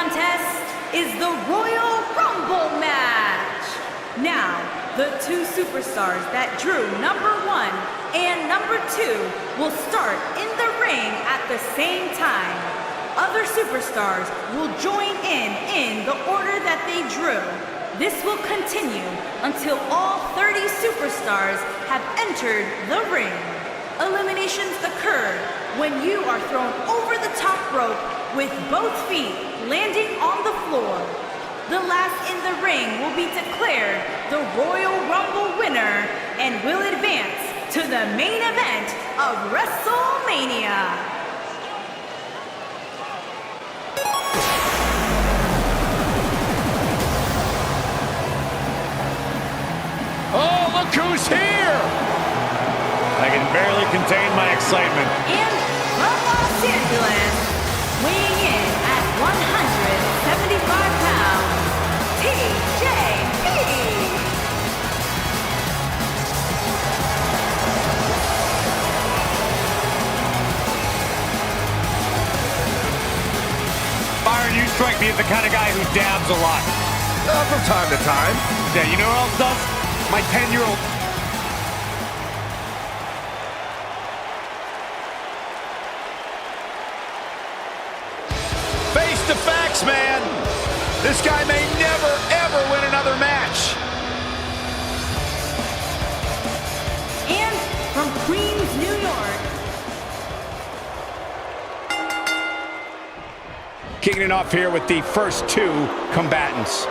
contest is the Royal Rumble match. Now, the two superstars that drew number 1 and number 2 will start in the ring at the same time. Other superstars will join in the order that they drew. This will continue until all 30 superstars have entered the ring. Eliminations occur when you are thrown over the top rope with both feet landing on the floor. The last in the ring will be declared the Royal Rumble winner and will advance to the main event of WrestleMania. Oh, look who's here! I can barely contain my excitement. And from Los Angeles, weighing in at 175 pounds, TJP! Byron, you strike me as the kind of guy who dabs a lot. From time to time. Yeah, you know what else does? My 10-year-old. Face the facts, man. This guy may never, ever win another match. And from Queens, New York, Kicking it off here with the first two combatants.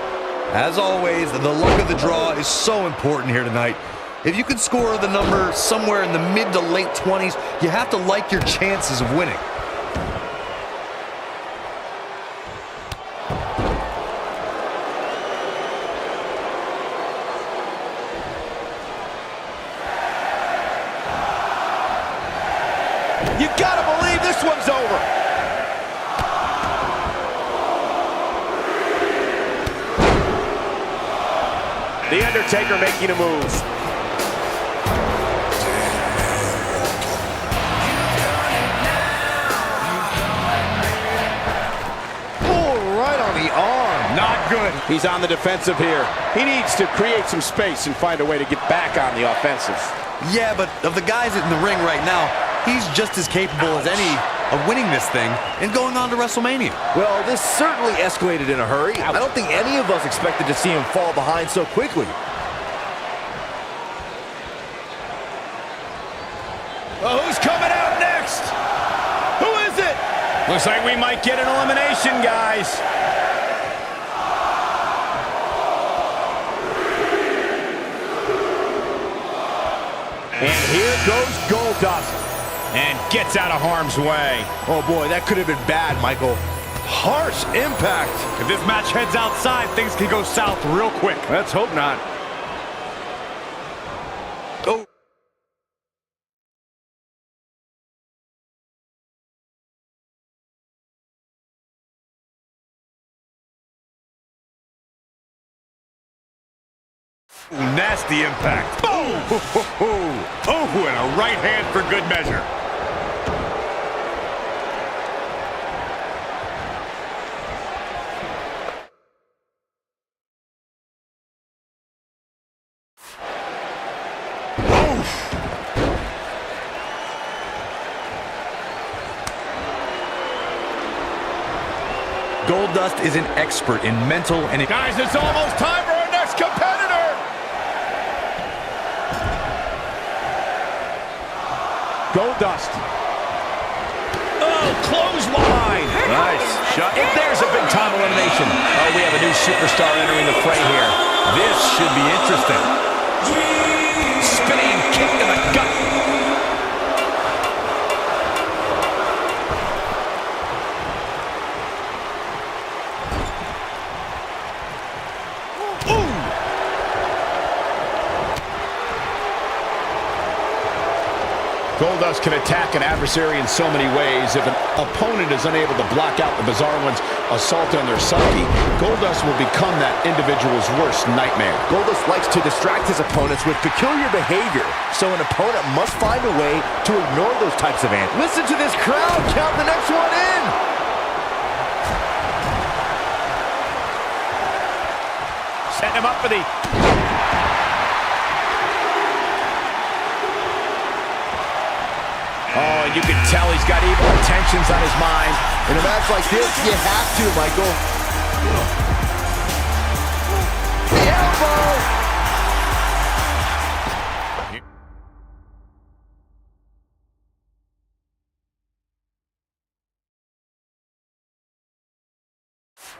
As always, the luck of the draw is so important here tonight. If you can score the number somewhere in the mid to late 20s, you have to like your chances of winning. You gotta believe this one's over. The Undertaker making a move. Oh, right on the arm. Not good. He's on the defensive here. He needs to create some space and find a way to get back on the offensive. Yeah, but of the guys in the ring right now, he's just as capable as any of winning this thing and going on to WrestleMania. Well, this certainly escalated in a hurry. I don't think any of us expected to see him fall behind so quickly. Well, who's coming out next? Who is it? Looks like we might get an elimination, guys. And here goes Goldust. And gets out of harm's way. Oh boy, that could have been bad, Michael. Harsh impact. If this match heads outside, things can go south real quick. Let's hope not. Oh. Nasty impact. Boom! Oh, and a right hand for good measure. Goldust is an expert in mental and... Guys, it's almost time for our next competitor. Goldust. Oh, clothesline. Nice shot. If there's a big-time elimination. Oh, we have a new superstar entering the fray here. This should be interesting. Spinning kick to the gut. Goldust can attack an adversary in so many ways. If an opponent is unable to block out the Bizarre One's assault on their psyche, Goldust will become that individual's worst nightmare. Goldust likes to distract his opponents with peculiar behavior, so an opponent must find a way to ignore those types of antics. Listen to this crowd count the next one in! setting him up for the... Oh, and you can tell he's got evil intentions on his mind. In a match like this, you have to, Michael. The elbow!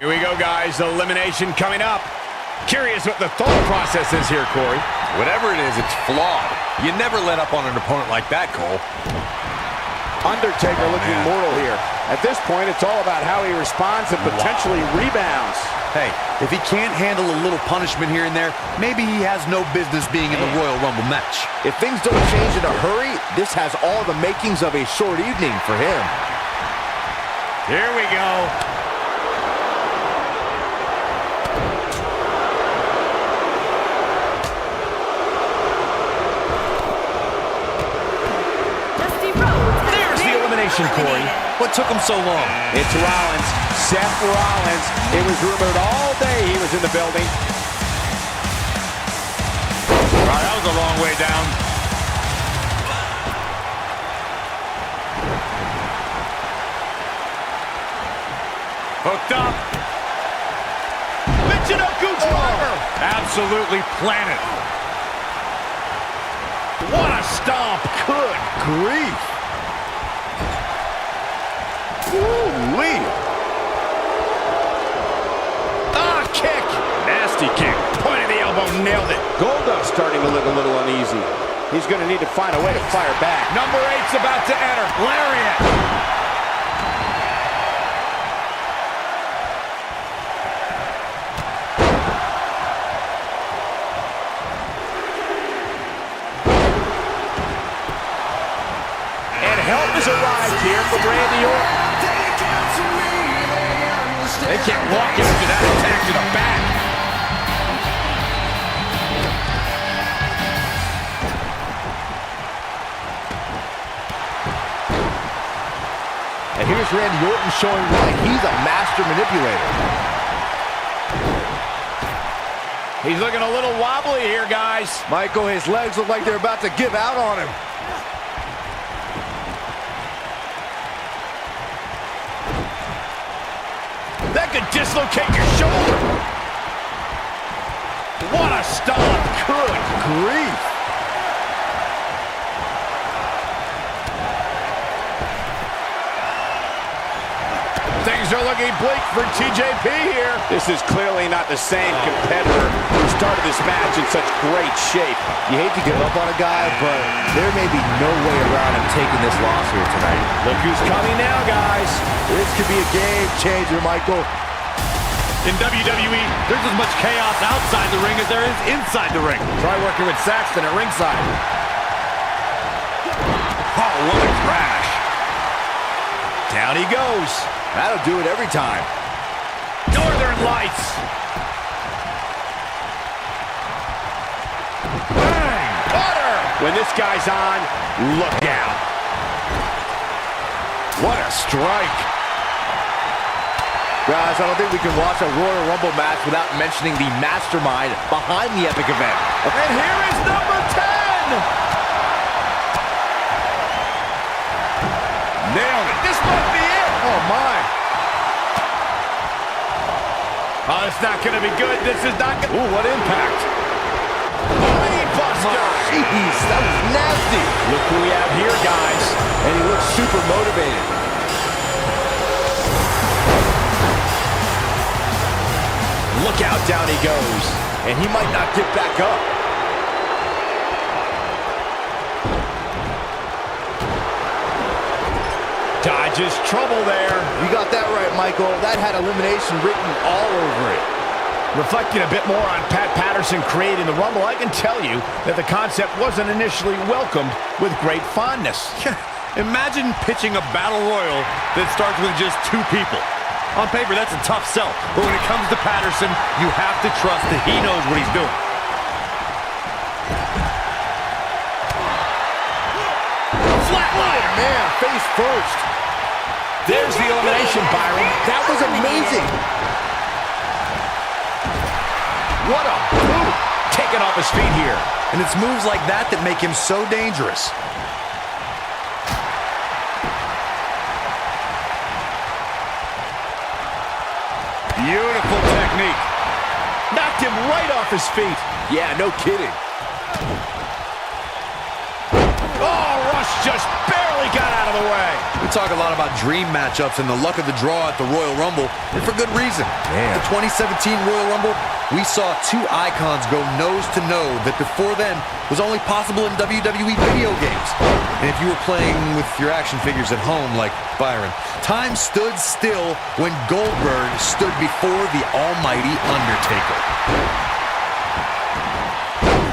Here we go, guys. Elimination coming up. Curious what the thought process is here, Corey. Whatever it is, it's flawed. You never let up on an opponent like that, Cole. Undertaker looking mortal here. At this point, it's all about how he responds and potentially rebounds. Hey, if he can't handle a little punishment here and there, maybe he has no business being in the Royal Rumble match. If things don't change in a hurry, this has all the makings of a short evening for him. Here we go. Corey. What took him so long? It's Rollins. Seth Rollins. It was rumored all day he was in the building. Wow, that was a long way down. Hooked up. Michinoku driver. Absolutely planted. What a stomp. Good grief. Ooh-wee. Ah, kick. Nasty kick. Point of the elbow, nailed it. Goldust starting to look a little uneasy. He's going to need to find a way to fire back. Number 8's about to enter. Lariat. And help has arrived here from Randy Orton. They can't walk into that attack to the back. And here's Randy Orton showing why he's a master manipulator. He's looking a little wobbly here, guys. Michael, his legs look like they're about to give out on him. That could dislocate your shoulder. What a stomp. Good grief. Things are looking bleak for TJP here. This is clearly not the same competitor who started this match in such great shape. You hate to give up on a guy, but there may be no way around him taking this loss here tonight. Look who's coming now, guys. This could be a game changer, Michael. In WWE, there's as much chaos outside the ring as there is inside the ring. Try working with Saxton at ringside. Oh, what a crash. Down he goes. That'll do it every time. Northern Lights. Bang! Cutter! When this guy's on, look out. What a strike. Guys, I don't think we can watch a Royal Rumble match without mentioning the mastermind behind the epic event. And here is number 10! Nailed it. This must be it. Oh, my. Oh, it's not going to be good. This is not going to... Ooh, what impact. Brain buster. Jeez, that was nasty. Look who we have here, guys. And he looks super motivated. Look out, down he goes. And he might not get back up. Dodges trouble there. You got that right, Michael. That had elimination written all over it. Reflecting a bit more on Pat Patterson creating the Rumble, I can tell you that the concept wasn't initially welcomed with great fondness. Imagine pitching a battle royal that starts with just 2 people. On paper, that's a tough sell. But when it comes to Patterson, you have to trust that he knows what he's doing. Flatliner. Man, face first. There's the elimination, Byron. That was amazing. What a taken off his feet here. And it's moves like that that make him so dangerous. Beautiful technique. Knocked him right off his feet. Yeah, no kidding. Oh, Rush just barely got out of the way. We talk a lot about dream matchups and the luck of the draw at the Royal Rumble, and for good reason. Man. The 2017 Royal Rumble, we saw two icons go nose to nose that before then was only possible in WWE video games. And if you were playing with your action figures at home like Byron, time stood still when Goldberg stood before the almighty Undertaker.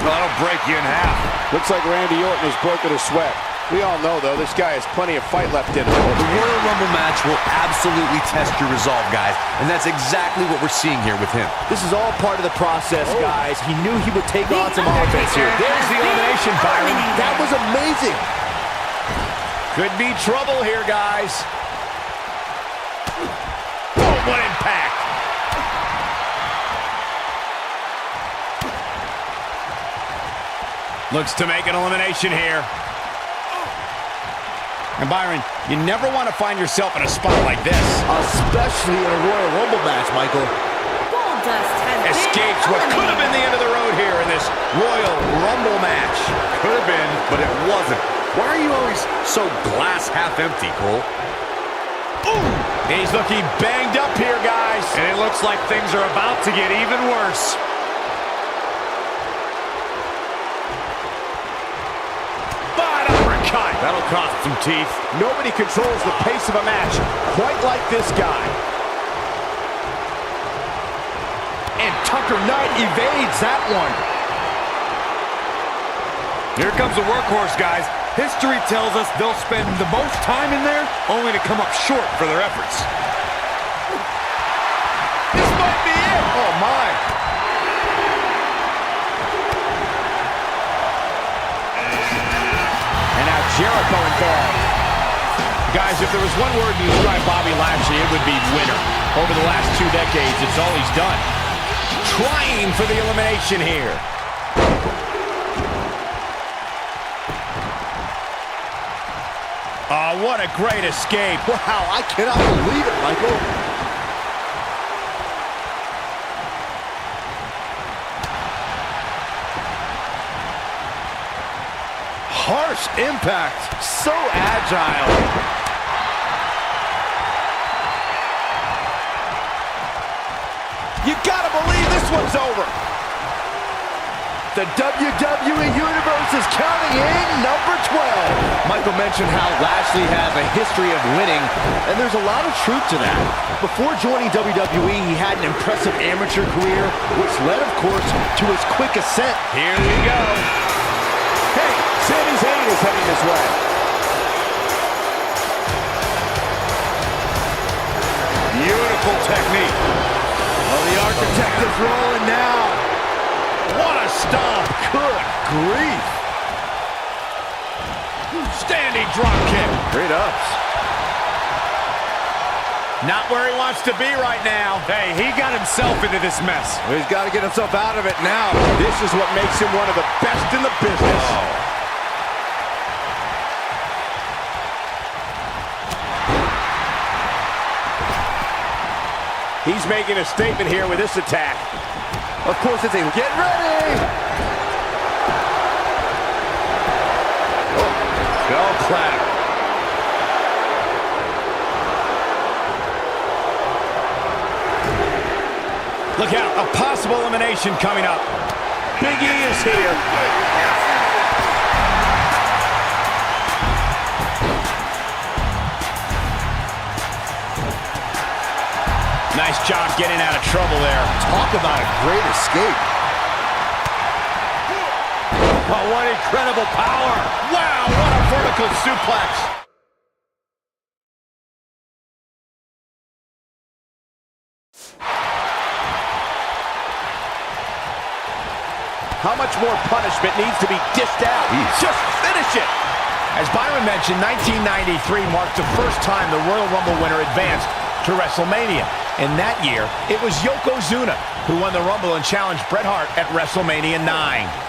That'll break you in half. Looks like Randy Orton has broken a sweat. We all know, though, this guy has plenty of fight left in him. The Royal Rumble match will absolutely test your resolve, guys, and that's exactly what we're seeing here with him. This is all part of the process, guys. He knew he would take on some offense here. There's the elimination, Byron. That was amazing. Could be trouble here, guys. Oh, what impact. Looks to make an elimination here. And Byron, you never want to find yourself in a spot like this. Especially in a Royal Rumble match, Michael. Goldust has Escapes been what could have been the end of the road here in this Royal Rumble match. Could have been, but it wasn't. Why are you always so glass half empty, Cole? Ooh, he's looking banged up here, guys. And it looks like things are about to get even worse. That'll cost some teeth. Nobody controls the pace of a match quite like this guy. And Tucker Knight evades that one. Here comes the workhorse, guys. History tells us they'll spend the most time in there only to come up short for their efforts. This might be it. Oh, my. Jericho involved. Guys, if there was one word to describe Bobby Lashley, it would be winner. Over the last 2 decades, it's all he's done. Trying for the elimination here. Oh, what a great escape. Wow, I cannot believe it, Michael. Harsh impact. So agile. You gotta believe this one's over. The WWE Universe is counting in number 12. Michael mentioned how Lashley has a history of winning, and there's a lot of truth to that. Before joining WWE, he had an impressive amateur career, which led, of course, to his quick ascent. Here we go. Hey, Sami Zayn is heading this way. Beautiful technique. Well, the architect is rolling now. What a stomp. Good grief. Standing drop kick. Great ups. Not where he wants to be right now. Hey, he got himself into this mess. He's got to get himself out of it now. This is what makes him one of the best in the business. He's making a statement here with this attack. Of course, it's a get ready. Bell clap. Look out, a possible elimination coming up. Big E is here. Nice job getting out of trouble there. Talk about a great escape. Oh, what incredible power. Wow, what a vertical suplex. How much more punishment needs to be dished out? Just finish it. As Byron mentioned, 1993 marked the first time the Royal Rumble winner advanced to WrestleMania. And that year, it was Yokozuna who won the Rumble and challenged Bret Hart at WrestleMania 9.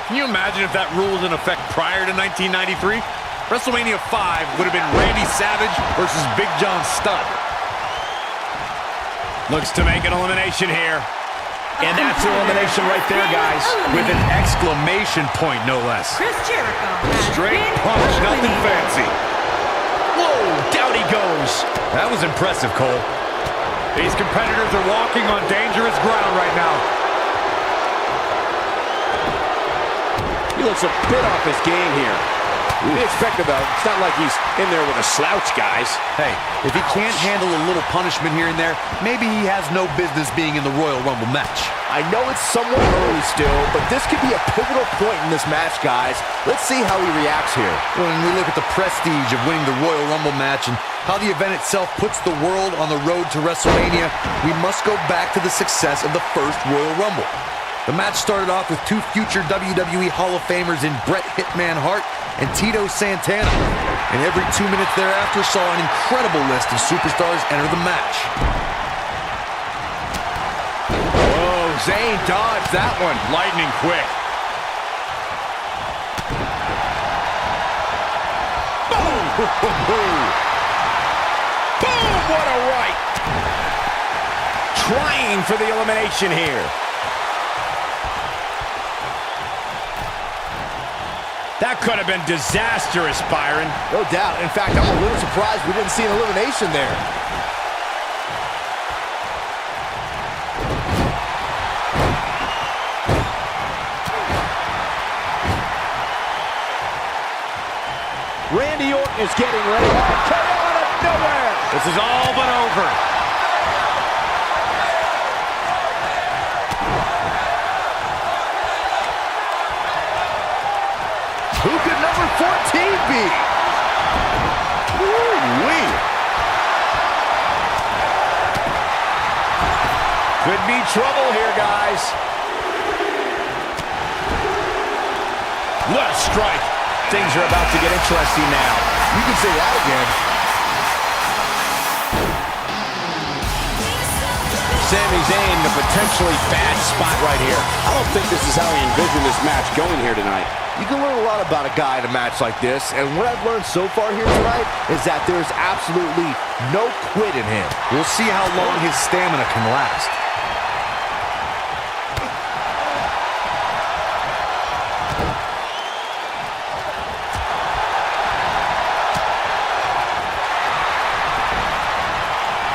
Can you imagine if that rule was in effect prior to 1993? WrestleMania 5 would have been Randy Savage versus Big John Studd. Looks to make an elimination here. And that's an elimination right there, guys. With an exclamation point, no less. Chris Jericho has Straight been punch, nothing eliminated. fancy. Whoa, down he goes. That was impressive, Cole. These competitors are walking on dangerous ground right now. He looks a bit off his game here. We expected though. It's not like he's in there with a slouch, guys. Hey, if he can't handle a little punishment here and there, maybe he has no business being in the Royal Rumble match. I know it's somewhat early still, but this could be a pivotal point in this match, guys. Let's see how he reacts here. When we look at the prestige of winning the Royal Rumble match and how the event itself puts the world on the road to WrestleMania, we must go back to the success of the first Royal Rumble. The match started off with two future WWE Hall of Famers in Bret Hitman Hart and Tito Santana. And every 2 minutes thereafter saw an incredible list of superstars enter the match. Whoa, Zayn dodged that one. Lightning quick. Boom! Boom! What a right! Trying for the elimination here. That could have been disastrous, Byron. No doubt. In fact, I'm a little surprised we didn't see an elimination there. Randy Orton is getting ready. KO out of nowhere. This is all but over. Who could number 14 be? Woo-wee. Could be trouble here, guys. What a strike. Things are about to get interesting now. You can say that again. Sami Zayn in a potentially bad spot right here. I don't think this is how he envisioned this match going here tonight. You can learn a lot about a guy in a match like this, and what I've learned so far here tonight is that there's absolutely no quit in him. We'll see how long his stamina can last.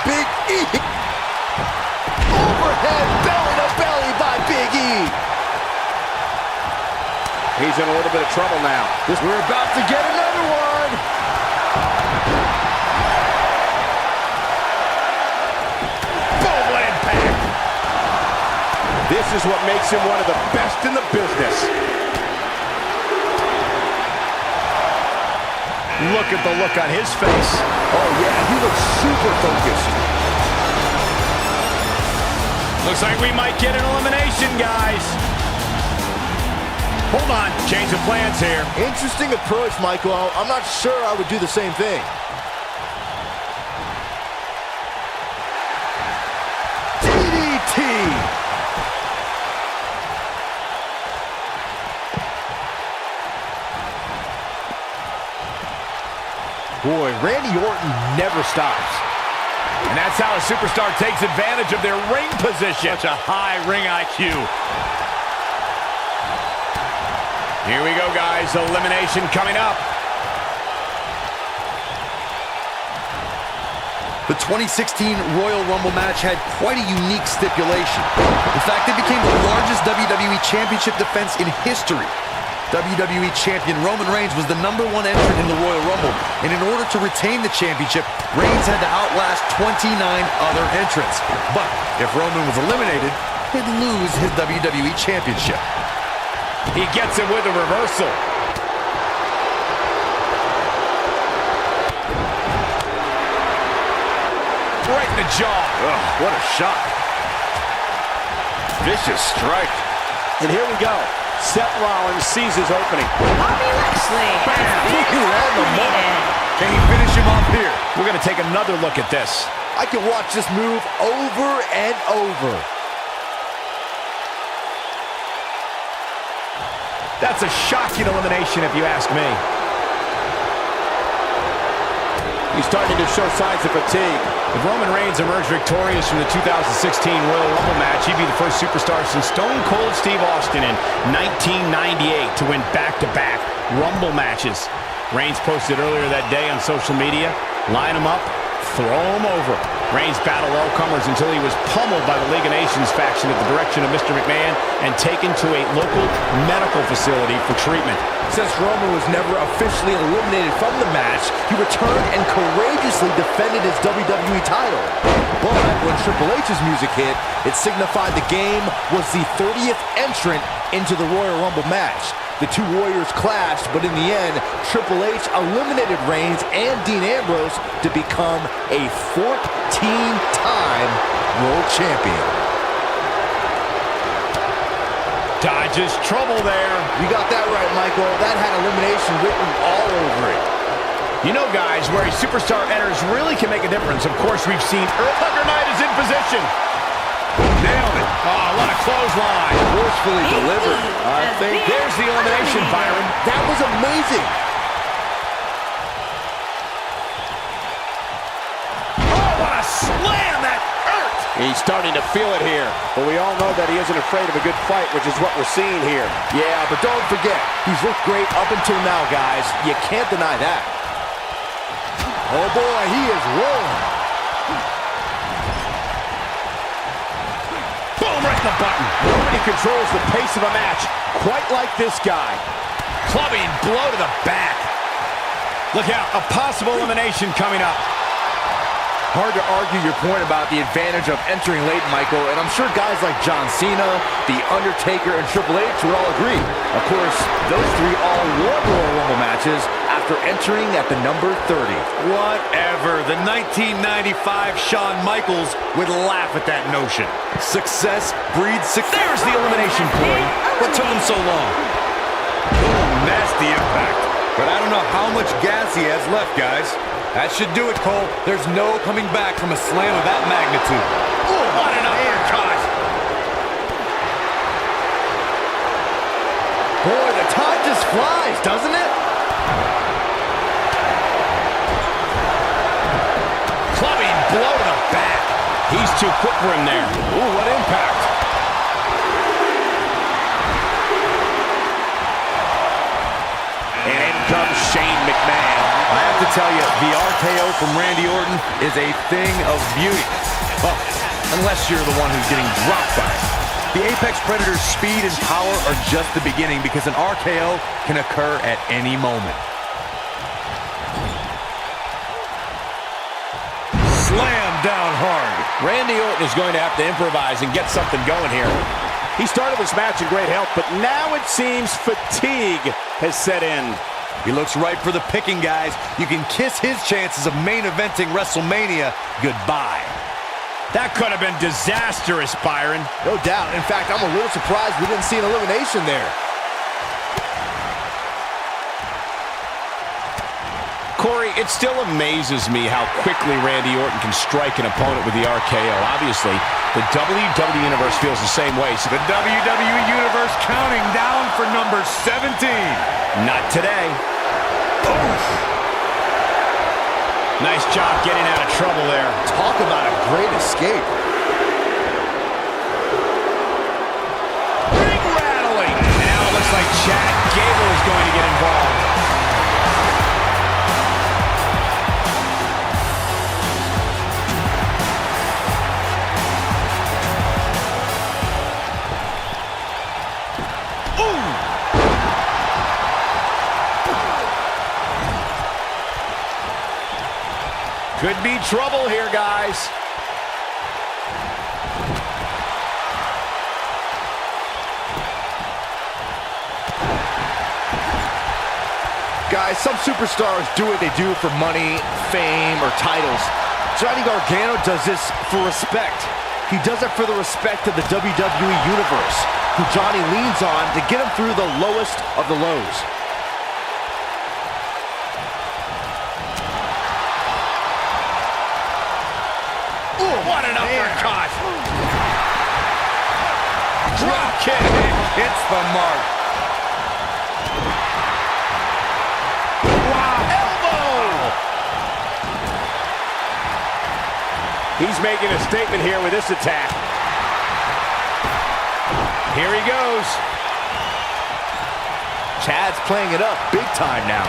Big E. Overhead belly to belly by Big E. He's in a little bit of trouble now. We're about to get another one. Boom, what impact. This is what makes him one of the best in the business. Look at the look on his face. Oh, yeah, he looks super focused. Looks like we might get an elimination, guys. Hold on, change of plans here. Interesting approach, Michael. I'm not sure I would do the same thing. DDT. Boy, Randy Orton never stops. And that's how a superstar takes advantage of their ring position. Such a high ring IQ. Here we go, guys. Elimination coming up. The 2016 Royal Rumble match had quite a unique stipulation. In fact, it became the largest WWE Championship defense in history. WWE Champion Roman Reigns was the #1 entrant in the Royal Rumble, and in order to retain the championship, Reigns had to outlast 29 other entrants. But if Roman was eliminated, he'd lose his WWE Championship. He gets it with a reversal. Right in the jaw. Ugh, what a shot. Vicious strike. And here we go. Seth Rollins sees his opening. Bobby Lashley has been eliminated. Can he finish him off here? We're going to take another look at this. I can watch this move over and over. That's a shocking elimination if you ask me. He's starting to show signs of fatigue. If Roman Reigns emerged victorious from the 2016 Royal Rumble match, he'd be the first superstar since Stone Cold Steve Austin in 1998 to win back-to-back Rumble matches. Reigns posted earlier that day on social media, line him up, throw him over. Reigns battled all comers until he was pummeled by the League of Nations faction at the direction of Mr. McMahon and taken to a local medical facility for treatment. Since Roman was never officially eliminated from the match, he returned and courageously defended his WWE title. But when Triple H's music hit, it signified the game was the 30th entrant into the Royal Rumble match. The two Warriors clashed, but in the end, Triple H eliminated Reigns and Dean Ambrose to become a 14-time World Champion. Dodges trouble there. You got that right, Michael. That had elimination written all over it. You know, guys, where a superstar enters really can make a difference. Of course, we've seen Tucker Knight is in position. Nailed it. Oh, what a clothesline. Forcefully delivered. I think there's the elimination, Byron. That was amazing. Oh, what a slam. That hurt. He's starting to feel it here. But we all know that he isn't afraid of a good fight, which is what we're seeing here. Yeah, but don't forget, he's looked great up until now, guys. You can't deny that. Oh, boy, he is rolling. Boom, right in the button. Nobody controls the pace of a match quite like this guy. Clubbing blow to the back. Look out, a possible elimination coming up. Hard to argue your point about the advantage of entering late, Michael, and I'm sure guys like John Cena, The Undertaker, and Triple H would all agree. Of course, those three all won Royal Rumble matches after entering at the number 30. Whatever. The 1995 Shawn Michaels would laugh at that notion. Success breeds success. There's the elimination point. What took him so long? Nasty impact. But I don't know how much gas he has left, guys. That should do it, Cole. There's no coming back from a slam of that magnitude. Ooh, what an uppercut. Boy, the time just flies, doesn't it? Clubbing blow to the back. He's too quick for him there. Ooh, what impact. And in comes Shane McMahon. I have to tell you, the RKO from Randy Orton is a thing of beauty. Well, unless you're the one who's getting dropped by it. The Apex Predator's speed and power are just the beginning because an RKO can occur at any moment. Slam down hard. Randy Orton is going to have to improvise and get something going here. He started this match in great health, but now it seems fatigue has set in. He looks ripe for the picking, guys. You can kiss his chances of main eventing WrestleMania goodbye. That could have been disastrous, Byron. No doubt. In fact, I'm a little surprised we didn't see an elimination there. Corey, it still amazes me how quickly Randy Orton can strike an opponent with the RKO. Obviously, the WWE Universe feels the same way. So The WWE Universe counting down for number 17. not today. Nice job getting out of trouble there. Talk about a great escape. Ring rattling. And now it looks like Chad Gable is going to get involved. Could be trouble here, guys. Guys, some superstars do what they do for money, fame, or titles. Johnny Gargano does this for respect. He does it for the respect of the WWE Universe, who Johnny leans on to get him through the lowest of the lows. What an uppercut! Drop kick hits the mark. Wow! Elbow! He's making a statement here with this attack. Here he goes. Chad's playing it up big time now.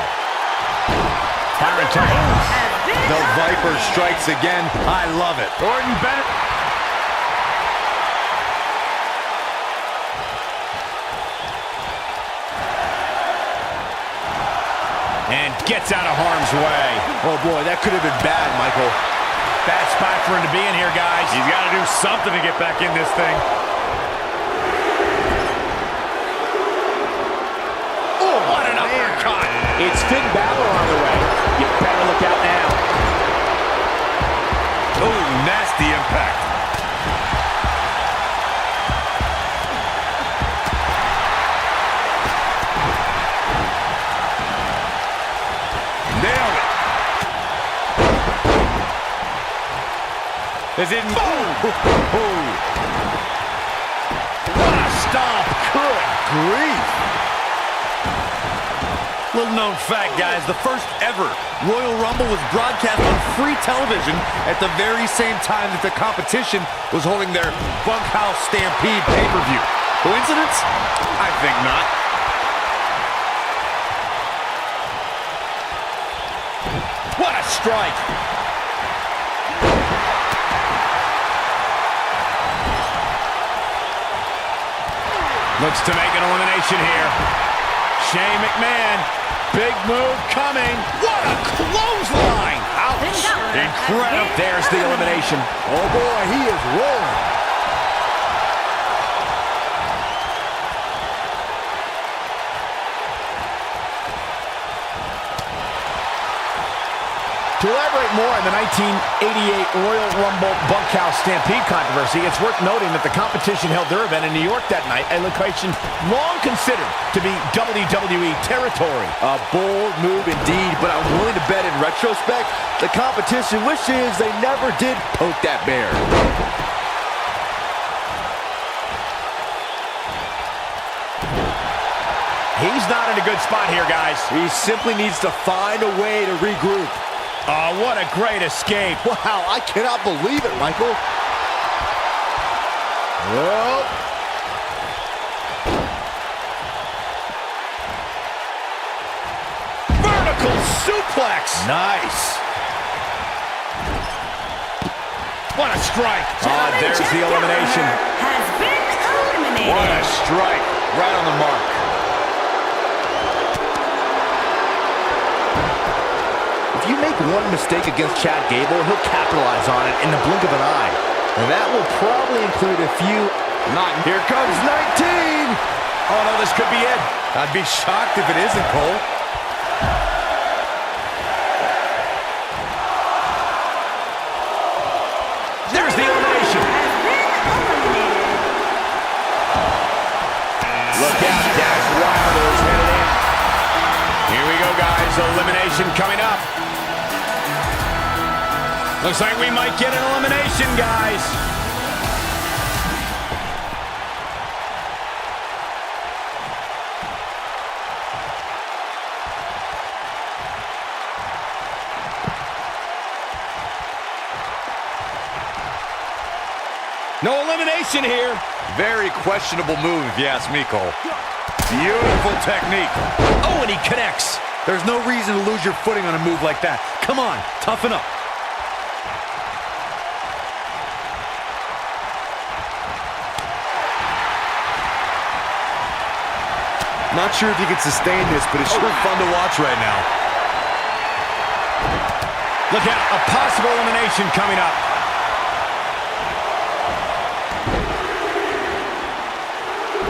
Byron Tucker. The Viper strikes again. I love it. Gordon Bennett. And gets out of harm's way. Oh boy, that could have been bad, Michael. Bad spot for him to be in here, guys. He's got to do something to get back in this thing. Oh, what an uppercut. It's Finn Balor on the way. You better look out now. Oh, nasty impact. Nailed it. Is it? Boom! What a stomp. Good grief. Little known fact, guys, the first ever Royal Rumble was broadcast on free television at the very same time that the competition was holding their Bunkhouse Stampede pay-per-view. Coincidence? I think not. What a strike. Looks to make an elimination here. Shane McMahon, big move coming. What a clothesline! Ouch! Incredible. There's the elimination. Oh boy, he is rolling. To elaborate more on the 1988 Royal Rumble Bunkhouse Stampede controversy, it's worth noting that the competition held their event in New York that night, a location long considered to be WWE territory. A bold move indeed, but I'm willing to bet in retrospect, the competition wishes they never did poke that bear. He's not in a good spot here, guys. He simply needs to find a way to regroup. Oh, what a great escape. Wow, I cannot believe it, Michael. Well, vertical suplex. nice. What a strike. There's the elimination. Has been eliminated. What a strike. Right on the mark. If you make one mistake against Chad Gable, he'll capitalize on it in the blink of an eye. And that will probably include a few... Here comes 19! Oh, no, this could be it. I'd be shocked if it isn't, Cole. There's the elimination. Look out, Dash Wilder is headed in. Here we go, guys. Elimination coming up. Looks like we might get an elimination, guys. No elimination here. Very questionable move, if you ask me, Cole. Beautiful technique. Oh, and he connects. There's no reason to lose your footing on a move like that. Come on, toughen up. Not sure if you can sustain this, but it's sure fun to watch right now. Look out, a possible elimination coming up.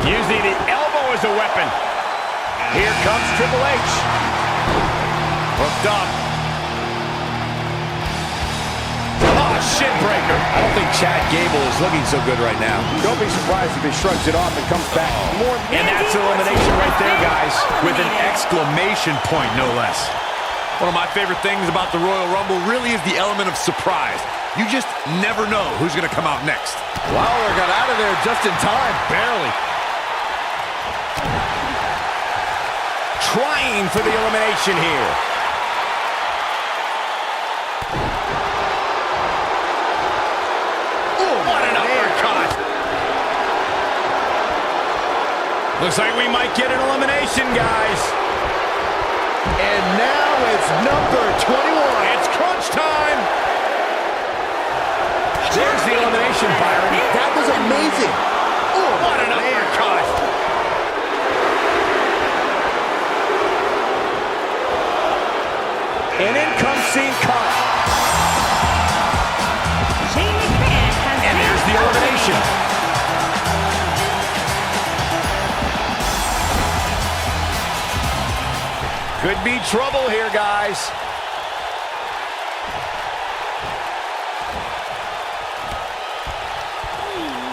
Using the elbow as a weapon. Here comes Triple H. Hooked up. Oh, shin breaker. I don't think Chad Gable is looking so good right now. Don't be surprised if he shrugs it off and comes back more. And that's elimination right there, guys. With an exclamation point, no less. One of my favorite things about the Royal Rumble really is the element of surprise. You just never know who's going to come out next. Lawler got out of there just in time. Barely. Trying for the elimination here. Oh, what an uppercut. Looks like we might get an elimination, guys. And now it's number 21. It's crunch time. There's the elimination, Byron. That was amazing. Oh, what an uppercut. And in comes Sin Cara. Shane McMahon has And there's the elimination. Could be trouble here, guys.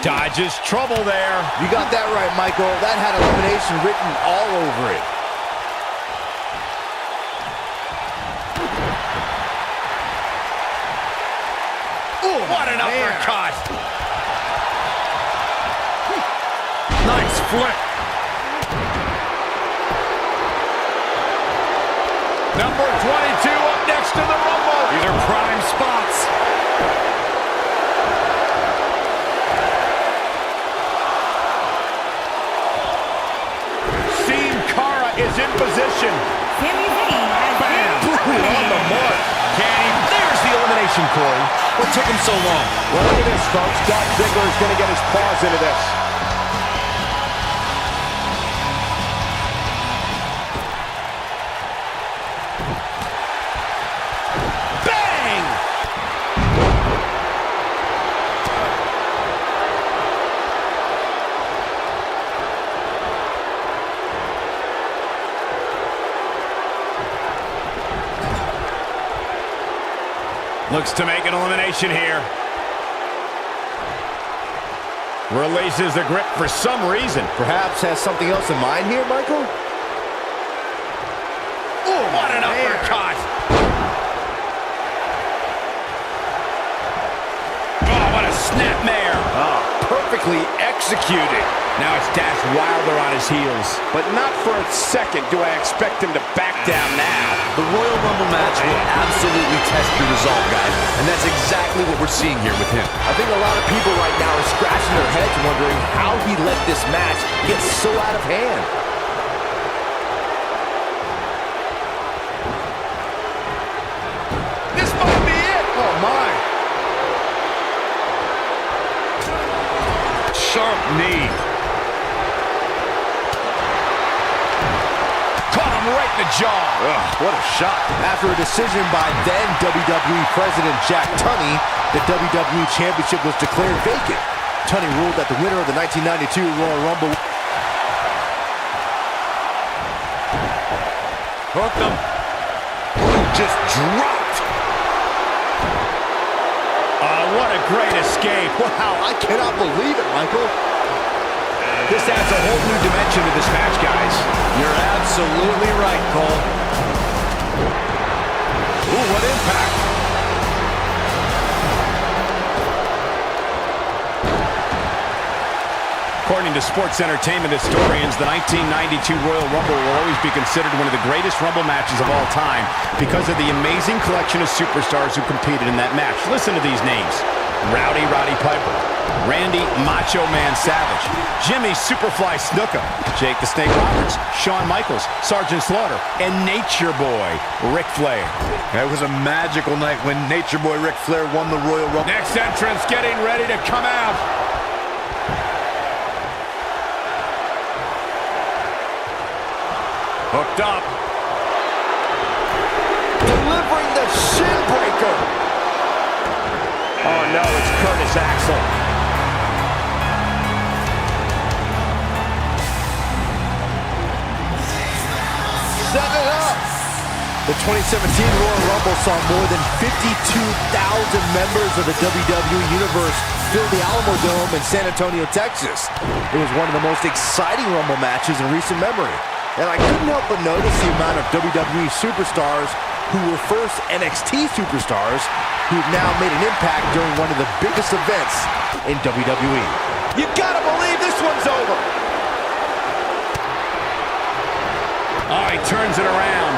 Dodges trouble there. You got that right, Michael. That had elimination written all over it. Oh, what an uppercut. Nice flip. Number 22 up next to the Rumble. These are prime spots. Sin Cara is in position. Sami Zayn has been On the mark. There's the elimination, Corey. What took him so long? Well, look at this, folks. Dolph Ziggler is going to get his paws into this. Bang! Looks to make an elimination here. Releases the grip for some reason. Perhaps has something else in mind here, Michael? Oh, what an uppercut! Oh, what a snapmare! Oh, perfectly executed. Now it's Dash Wilder on his heels. But not for a second do I expect him to back down now. The Royal Rumble match will absolutely test your resolve, guys. And that's exactly what we're seeing here with him. I think a lot of people right now are scratching their heads wondering how he let this match get so out of hand. This might be it! Oh, my. Sharp knee. Caught him right in the jaw. Ugh, what a shot. After a decision by then WWE President Jack Tunney, the WWE Championship was declared vacant. Tunney ruled that the winner of the 1992 Royal Rumble... Hooked him. Just dropped. Oh, what a great escape. Wow, I cannot believe it, Michael. This adds a whole new dimension to this match, guys. You're absolutely right, Cole. Ooh, what impact. According to sports entertainment historians, the 1992 Royal Rumble will always be considered one of the greatest Rumble matches of all time because of the amazing collection of superstars who competed in that match. Listen to these names. Rowdy Roddy Piper, Randy Macho Man Savage, Jimmy Superfly Snuka, Jake the Snake Roberts, Shawn Michaels, Sergeant Slaughter, and Nature Boy Ric Flair. That was a magical night when Nature Boy Ric Flair won the Royal Rumble. Next entrance getting ready to come out. Hooked up. Delivering the shin breaker. Oh no, it's Curtis Axel. Set it up. The 2017 Royal Rumble saw more than 52,000 members of the WWE Universe fill the Alamo Dome in San Antonio, Texas. It was one of the most exciting Rumble matches in recent memory. And I couldn't help but notice the amount of WWE superstars who were first NXT superstars who've now made an impact during one of the biggest events in WWE. You gotta believe this one's over. Oh, he turns it around.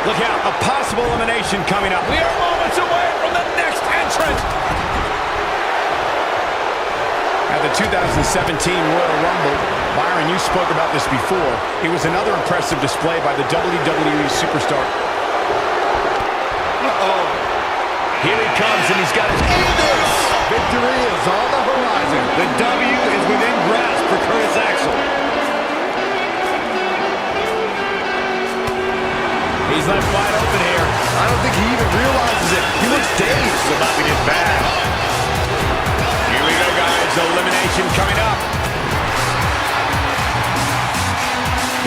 Look out, a possible elimination coming up. We are moments away from the next entrant. At the 2017 Royal Rumble, Byron, you spoke about this before. It was another impressive display by the WWE superstar. Uh-oh. Here he comes, and he's got his... Victory is on the horizon. The W is within grasp for Curtis Axel. He's left wide open here. I don't think he even realizes it. He looks dazed. It's about to get bad. Here we go, guys. Elimination coming up.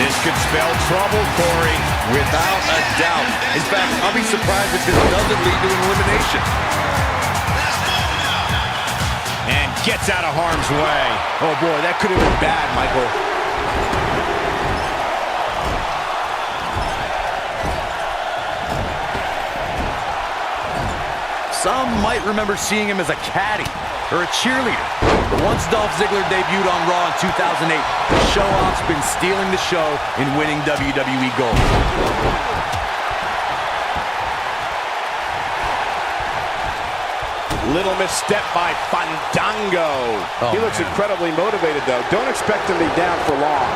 This could spell trouble, Corey. Without a doubt. In fact, I'll be surprised if this doesn't lead to an elimination. And gets out of harm's way. Oh, boy, that could have been bad, Michael. Some might remember seeing him as a caddy or a cheerleader. But once Dolph Ziggler debuted on Raw in 2008, the show-off's been stealing the show and winning WWE gold. Little misstep by Fandango. Oh, He looks man. incredibly motivated, though. Don't expect him to be down for long.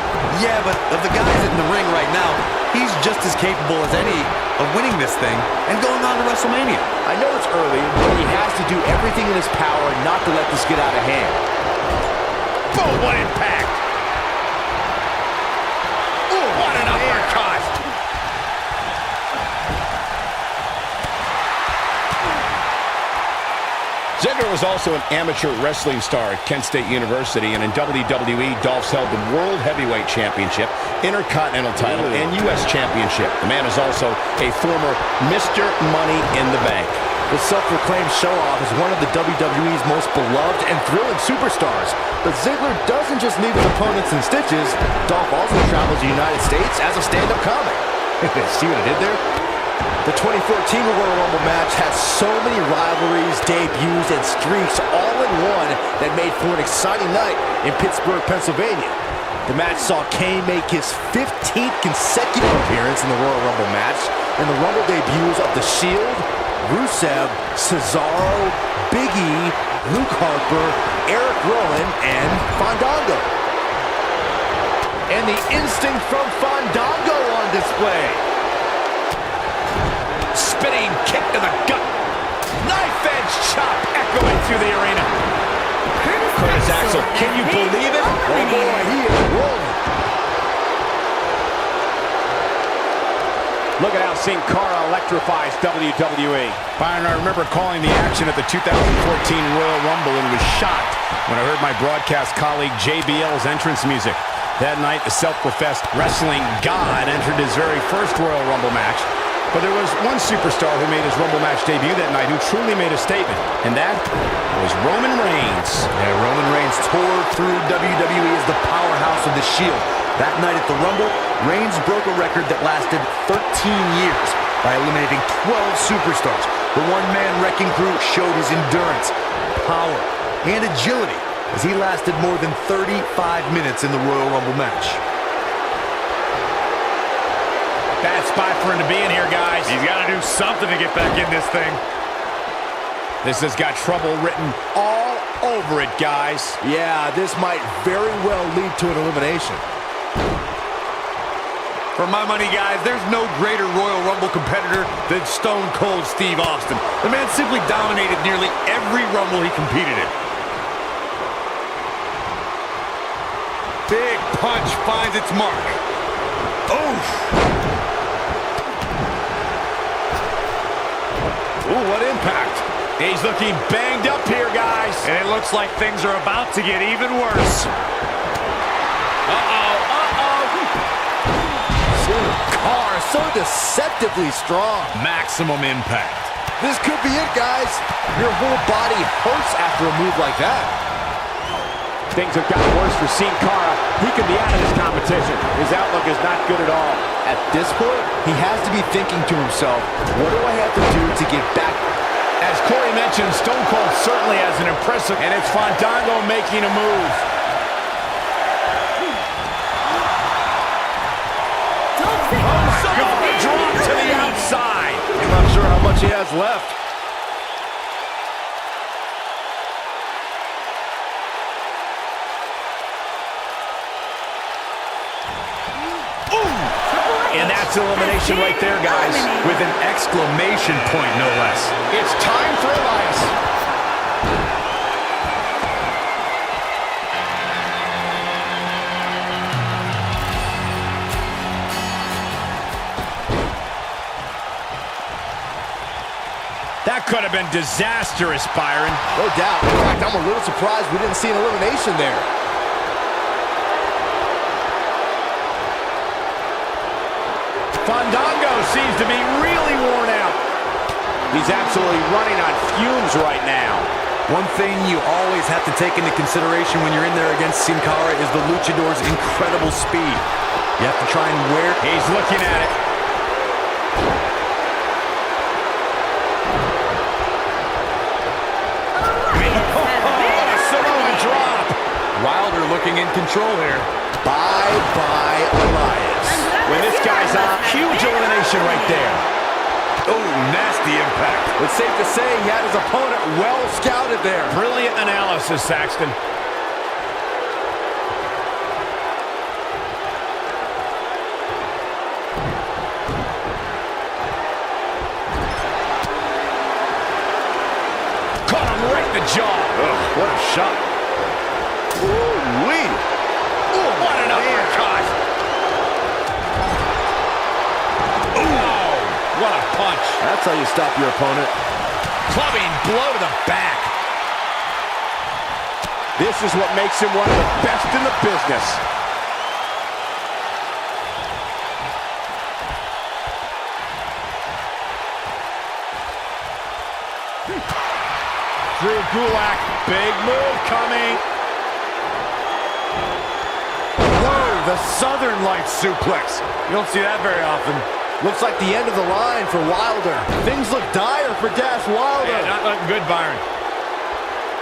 Yeah, but of the guys in the ring right now, he's just as capable as any of winning this thing and going on to WrestleMania. I know it's early, but he has to do everything in his power not to let this get out of hand. Boom, what impact. Ooh, what an uppercut. Ziggler was also an amateur wrestling star at Kent State University, and in WWE, Dolph's held the World Heavyweight Championship, Intercontinental title, and U.S. Championship. The man is also a former Mr. Money in the Bank. The self-proclaimed show-off is one of the WWE's most beloved and thrilling superstars. But Ziggler doesn't just leave his opponents in stitches. Dolph also travels the United States as a stand-up comic. See what I did there? The 2014 Royal Rumble match has so many rivalries, debuts, and streaks all in one that made for an exciting night in Pittsburgh, Pennsylvania. The match saw Kane make his 15th consecutive appearance in the Royal Rumble match, and the Rumble debuts of The Shield, Rusev, Cesaro, Big E, Luke Harper, Eric Rowan, and Fandango. And the instinct from Fandango on display. Spinning kick to the gut. Knife edge chop echoing through the arena. Curtis Axel, can you believe it? Oh boy, he is rolling. Look at how Sin Cara electrifies WWE. Byron, I remember calling the action at the 2014 Royal Rumble and was shocked when I heard my broadcast colleague JBL's entrance music. That night, the self-professed wrestling god entered his very first Royal Rumble match. But there was one superstar who made his Rumble match debut that night who truly made a statement, and that was Roman Reigns. Yeah, Roman Reigns tore through WWE as the powerhouse of the Shield. That night at the Rumble, Reigns broke a record that lasted 13 years by eliminating 12 superstars. The one-man wrecking crew showed his endurance, power, and agility as he lasted more than 35 minutes in the Royal Rumble match. Bad spot for him to be in here, guys. He's got to do something to get back in this thing. This has got trouble written all over it, guys. Yeah, this might very well lead to an elimination. For my money, guys, there's no greater Royal Rumble competitor than Stone Cold Steve Austin. The man simply dominated nearly every Rumble he competed in. Big punch finds its mark. Oof! Ooh, what impact. He's looking banged up here, guys. And it looks like things are about to get even worse. Carr, so deceptively strong. Maximum impact. This could be it, guys. Your whole body hurts after a move like that. Things have gotten worse for Sin Cara. He could be out of this competition. His outlook is not good at all. At this point, he has to be thinking to himself, what do I have to do to get back? As Corey mentioned, Stone Cold certainly has an impressive... And it's Fandango making a move. Samoa drop to the outside. I'm not sure how much he has left. And that's elimination right there, guys. With an exclamation point, no less. It's time for Elias. That could have been disastrous, Byron. No doubt. In fact, I'm a little surprised we didn't see an elimination there. Fandango seems to be really worn out. He's absolutely running on fumes right now. One thing you always have to take into consideration when you're in there against Sin Cara is the Luchador's incredible speed. You have to try and wear... He's looking at it. A Samoan drop. Wilder looking in control here. Bye-bye, Elias. When this guy's on, Huge elimination right there. Oh, nasty impact. It's safe to say he had his opponent well scouted there. Brilliant analysis, Saxton. Caught him right in the jaw. What a shot. Ooh-wee. Ooh, what an uppercut. Oh, what a punch. That's how you stop your opponent. Clubbing blow to the back. this is what makes him one of the best in the business. Drew Gulak, big move coming. Whoa, the Southern Lights suplex. You don't see that very often. Looks like the end of the line for Wilder. Things look dire for Dash Wilder. Yeah, not looking good, Byron.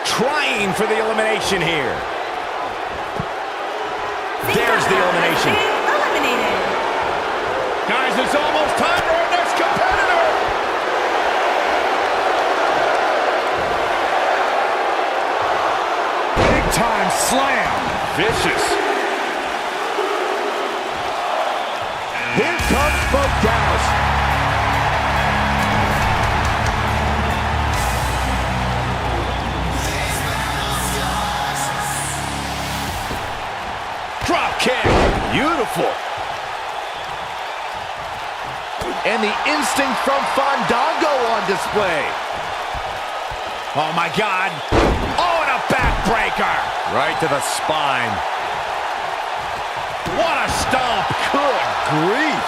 Trying for the elimination here. There's the elimination. Eliminated. Guys, it's almost time for our next competitor. Big time slam. Vicious. Here comes Bo Dallas. Drop kick. Beautiful. And the instinct from Fandango on display. Oh, my God. Oh, and a backbreaker. Right to the spine. What a stomp. Good grief.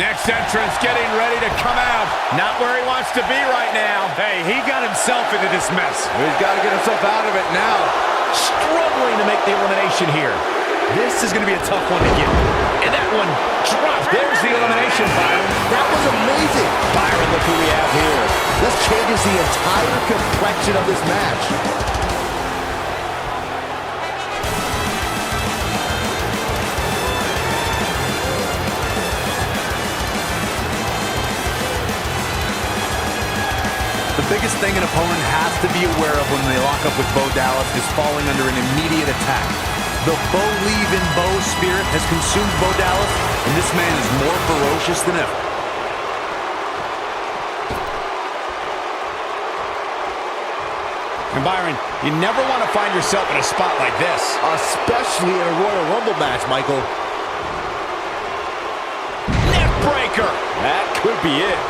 Next entrance getting ready to come out. Not where he wants to be right now. Hey, he got himself into this mess. He's got to get himself out of it now. Struggling to make the elimination here. This is going to be a tough one to get. And that one dropped. There's the elimination, Byron. That was amazing. Byron, look who we have here. This changes the entire complexion of this match. The biggest thing an opponent has to be aware of when they lock up with Bo Dallas is falling under an immediate attack. The Bo spirit has consumed Bo Dallas, and this man is more ferocious than ever. And Byron, you never want to find yourself in a spot like this. Especially in a Royal Rumble match, Michael. Neck breaker. That could be it.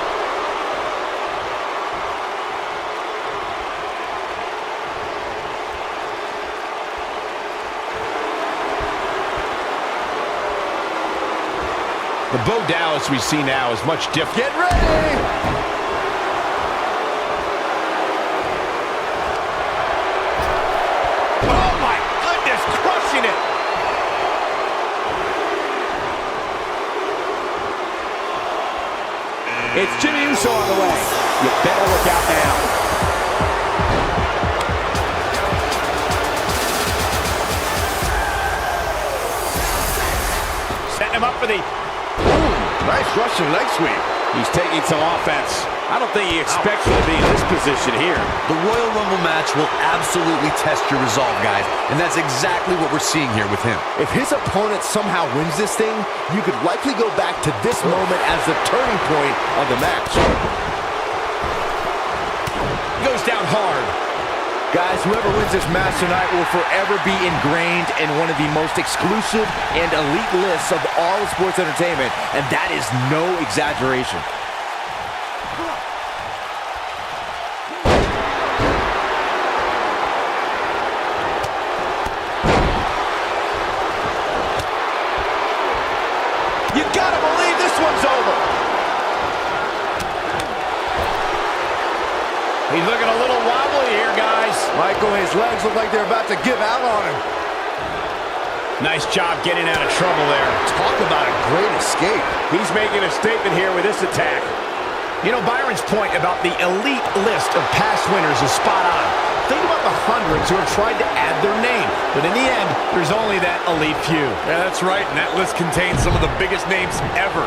The Bo Dallas we see now is much different. Get ready! Oh my goodness, crushing it! It's Jimmy Uso on the way. You better look out now. Setting him up for the... Nice Russian leg sweep. He's taking some offense. I don't think he expects to be in this position here. The Royal Rumble match will absolutely test your resolve, guys, and that's exactly what we're seeing here with him. If his opponent somehow wins this thing, you could likely go back to this moment as the turning point of the match. Goes down hard. Guys, whoever wins this match tonight will forever be ingrained in one of the most exclusive and elite lists of all of sports entertainment, and that is no exaggeration. You gotta believe this one's over. He's looking a little wobbly here, guys. Michael, his legs look like they're about to give out on him. Nice job getting out of trouble there. Talk about a great escape. He's making a statement here with this attack. You know, Byron's point about the elite list of past winners is spot on. Think about the hundreds who have tried to add their name, but in the end, there's only that elite few. Yeah, that's right, and that list contains some of the biggest names ever.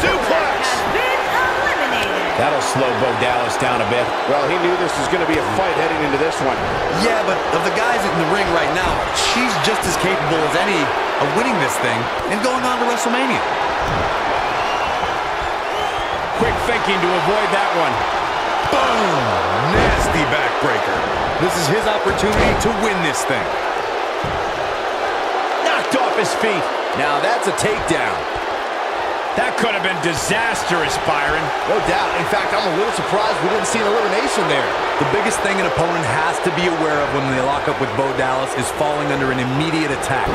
Suplex! Has been eliminated. That'll slow Bo Dallas down a bit. Well, he knew this was going to be a fight heading into this one. Yeah, but of the guys in the ring right now, she's just as capable as any of winning this thing and going on to WrestleMania. Quick thinking to avoid that one. Boom! Nasty backbreaker. This is his opportunity to win this thing. Knocked off his feet. Now that's a takedown. That could have been disastrous, Byron. No doubt. In fact, I'm a little surprised we didn't see an elimination there. The biggest thing an opponent has to be aware of when they lock up with Bo Dallas is falling under an immediate attack.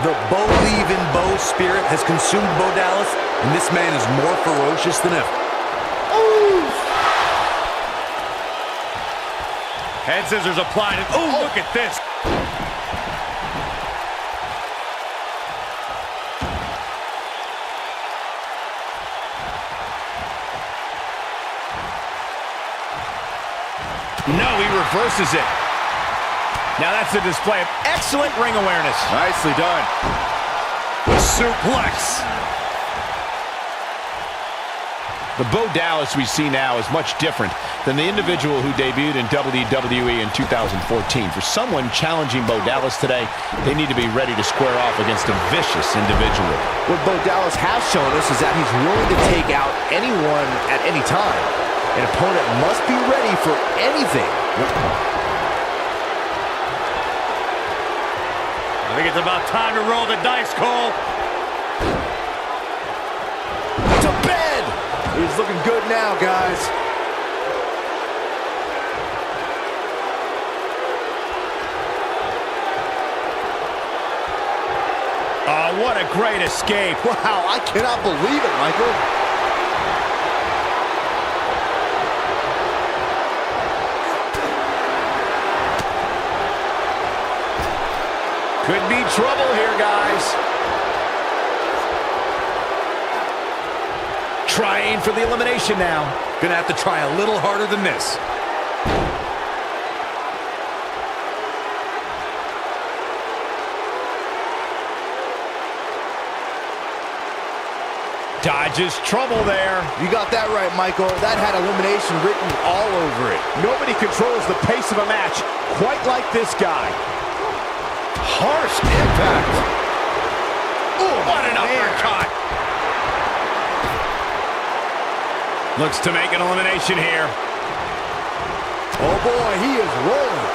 The Bo-leave-in-Bo spirit has consumed Bo Dallas, and this man is more ferocious than ever. Head scissors applied, and look at this. No, he reverses it. Now that's a display of excellent ring awareness. Nicely done. The suplex. The Bo Dallas we see now is much different than the individual who debuted in WWE in 2014. For someone challenging Bo Dallas today, they need to be ready to square off against a vicious individual. What Bo Dallas has shown us is that he's willing to take out anyone at any time. An opponent must be ready for anything. I think it's about time to roll the dice, Cole. To bed! He's looking good now, guys. Oh, what a great escape. Wow, I cannot believe it, Michael. Could be trouble here, guys. Trying for the elimination now. Gonna have to try a little harder than this. Dodges trouble there. You got that right, Michael. That had elimination written all over it. Nobody controls the pace of a match quite like this guy. Harsh impact. Ooh, what an uppercut. Looks to make an elimination here. Oh boy, he is rolling.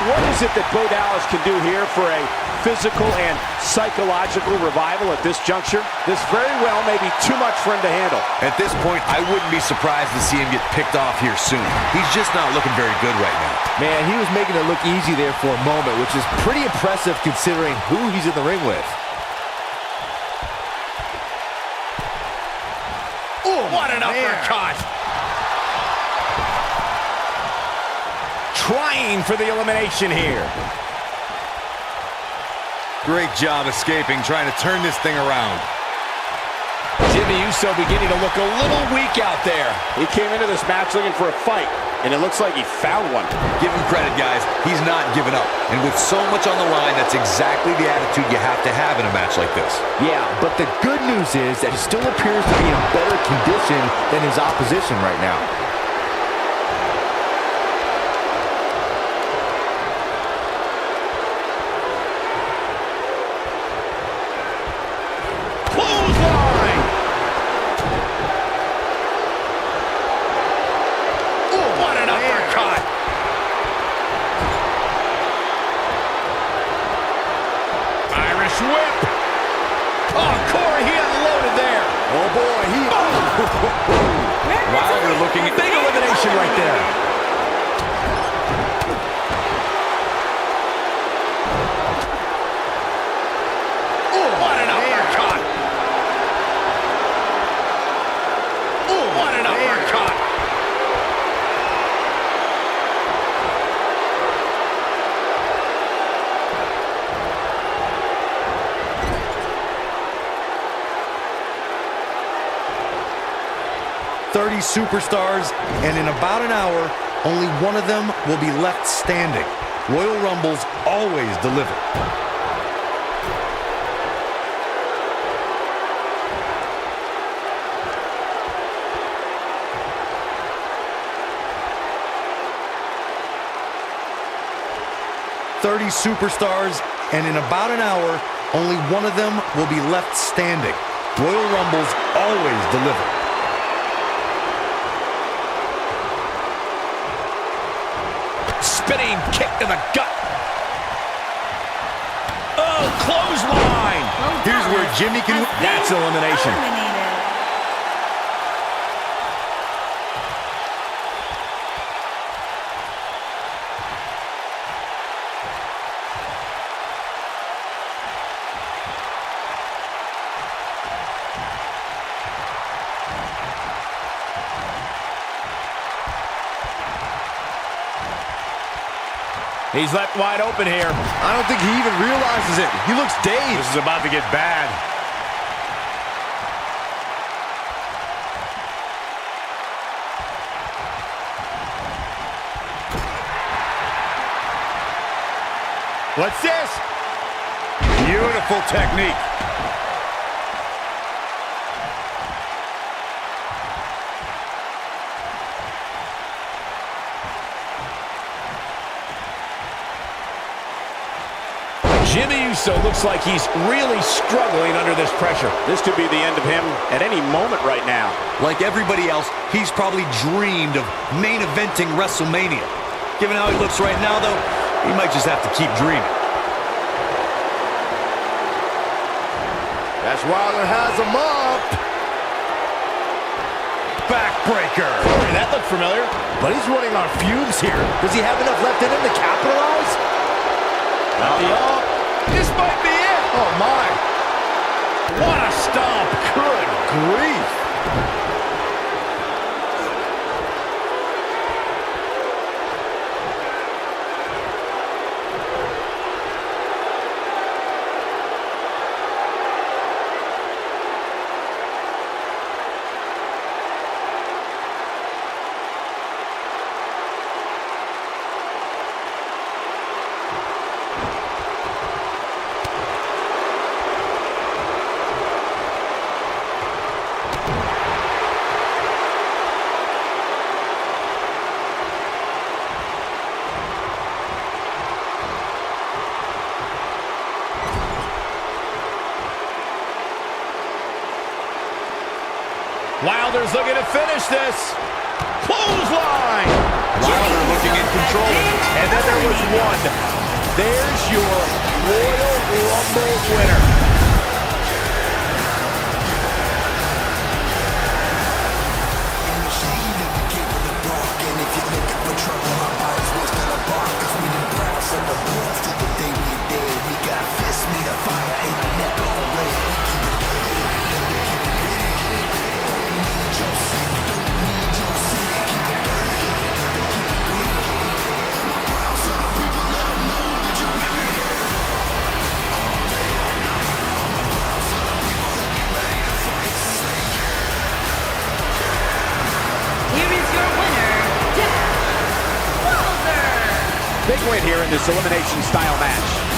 What is it that Bo Dallas can do here for a physical and psychological revival at this juncture? This very well may be too much for him to handle. At this point, I wouldn't be surprised to see him get picked off here soon. He's just not looking very good right now. Man, he was making it look easy there for a moment, which is pretty impressive considering who he's in the ring with. Oh, what an uppercut! Trying for the elimination here. Great job escaping, trying to turn this thing around. Jimmy Uso beginning to look a little weak out there. He came into this match looking for a fight, and it looks like he found one. Give him credit, guys. He's not giving up. And with so much on the line, that's exactly the attitude you have to have in a match like this. Yeah, but the good news is that he still appears to be in better condition than his opposition right now. Clothesline! Oh, what an uppercut! Irish whip! Oh, Corey, he unloaded there. Oh boy, Wilder looking at Big elimination right there. Oh, what an uppercut! Oh, what an uppercut! "30 superstars, and in about an hour, only one of them will be left standing. Royal Rumbles always deliver." "30 superstars, and in about an hour, only one of them will be left standing. Royal Rumbles always deliver." Spinning kick to the gut. Oh, clothesline. Well, Here's where Dallas Jimmy can- has been That's elimination. eliminated. He's left wide open here. I don't think he even realizes it. He looks dazed. This is about to get bad. What's this? Beautiful technique. Jimmy Uso looks like he's really struggling under this pressure. This could be the end of him at any moment right now. Like everybody else, he's probably dreamed of main eventing WrestleMania. Given how he looks right now, though, he might just have to keep dreaming. That's Wilder has him up. Backbreaker. Boy, that looked familiar. But he's running on fumes here. Does he have enough left in him to capitalize? This might be it. Oh, my. What a stomp. Good grief. Wilder's looking to finish this. Clothesline. Wilder looking in control. And then there was one. There's your Royal Rumble winner. win here in this elimination style match.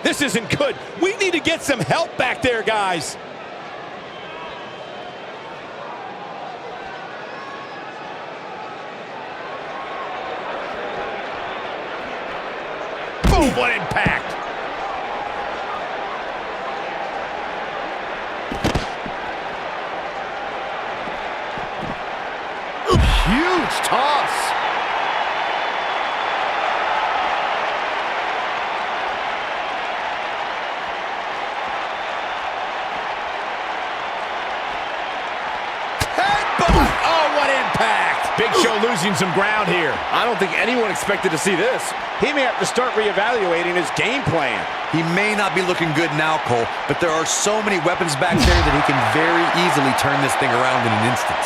This isn't good. We need to get some help back there, guys. Boom, what impact. Huge toss. Big Show losing some ground here. I don't think anyone expected to see this. He may have to start reevaluating his game plan. He may not be looking good now, Cole, but there are so many weapons back there that he can very easily turn this thing around in an instant.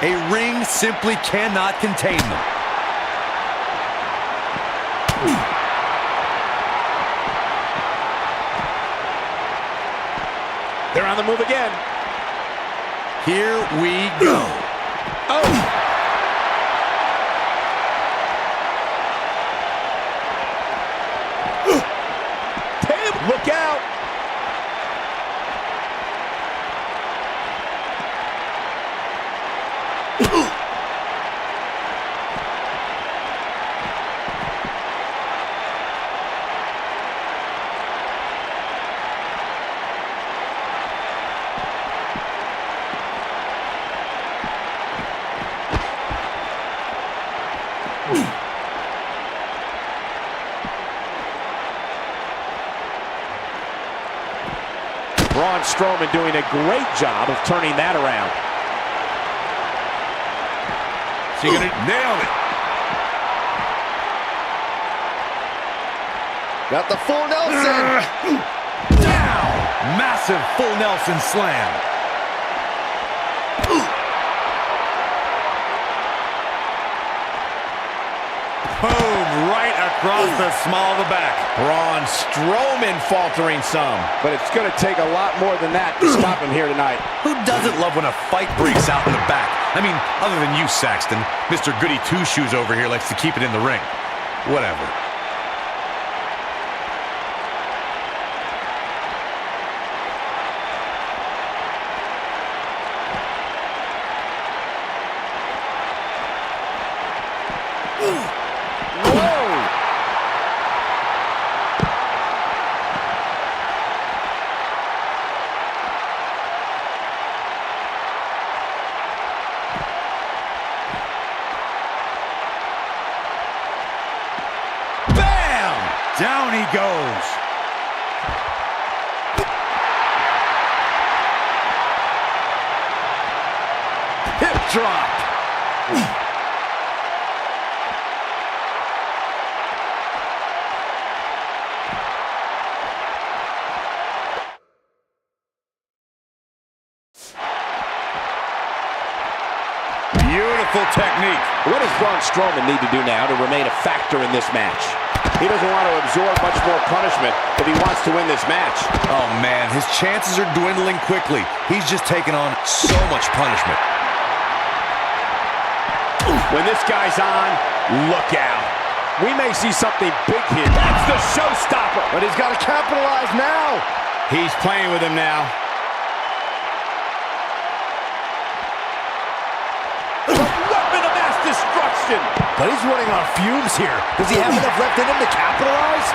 A ring simply cannot contain them. They're on the move again. Here we go. Oh! Damn, look out! Braun Strowman doing a great job of turning that around. She's gonna nail it. Got the full Nelson. Down. Massive full Nelson slam. Boom, right across the small of the back. Braun Strowman faltering some. But it's going to take a lot more than that to stop him here tonight. Who doesn't love when a fight breaks out in the back? I mean, other than you, Saxton. Mr. Goody Two-Shoes over here likes to keep it in the ring. Whatever. Down he goes. Hip drop. Beautiful technique. What does Braun Strowman need to do now to remain a factor in this match? He doesn't want to absorb much more punishment if he wants to win this match. Oh, man, his chances are dwindling quickly. He's just taken on so much punishment. When this guy's on, look out. We may see something big here. That's the showstopper. But he's got to capitalize now. He's playing with him now. Weapon of mass destruction. But he's running on fumes here. Does he have enough left in him to capitalize?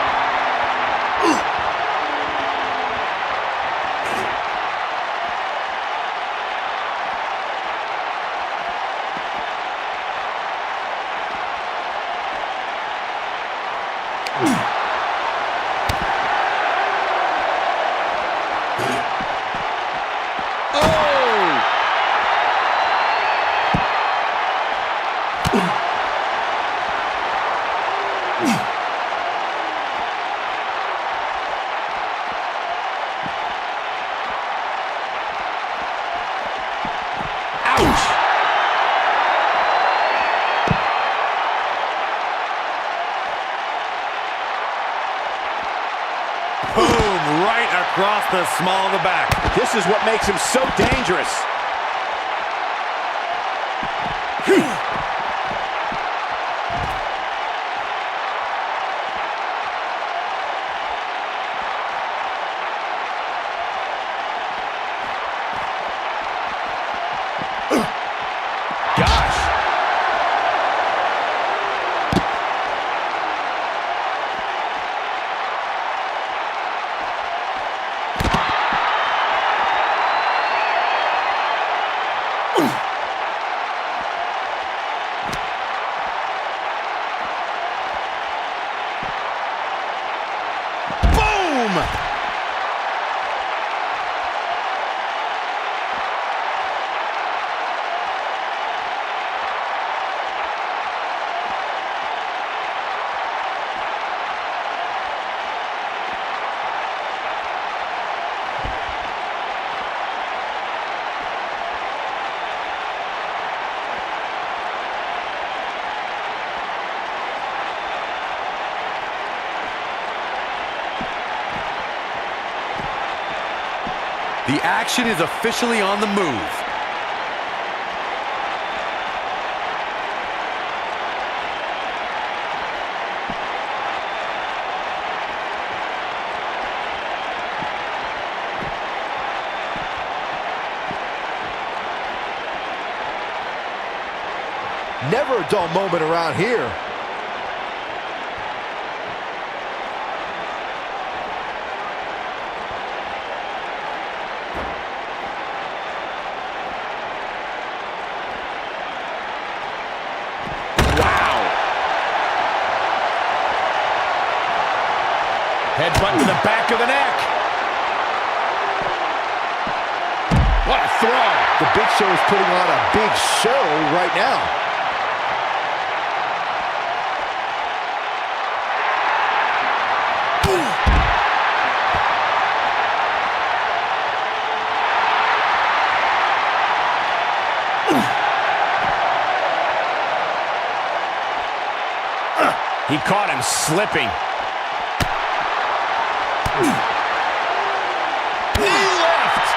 Boom, right across the small of the back. This is what makes him so dangerous. Gosh. The action is officially on the move. Never a dull moment around here. Headbutt to the back of the neck. What a throw. The Big Show is putting on a big show right now. He caught him slipping. Knee lift.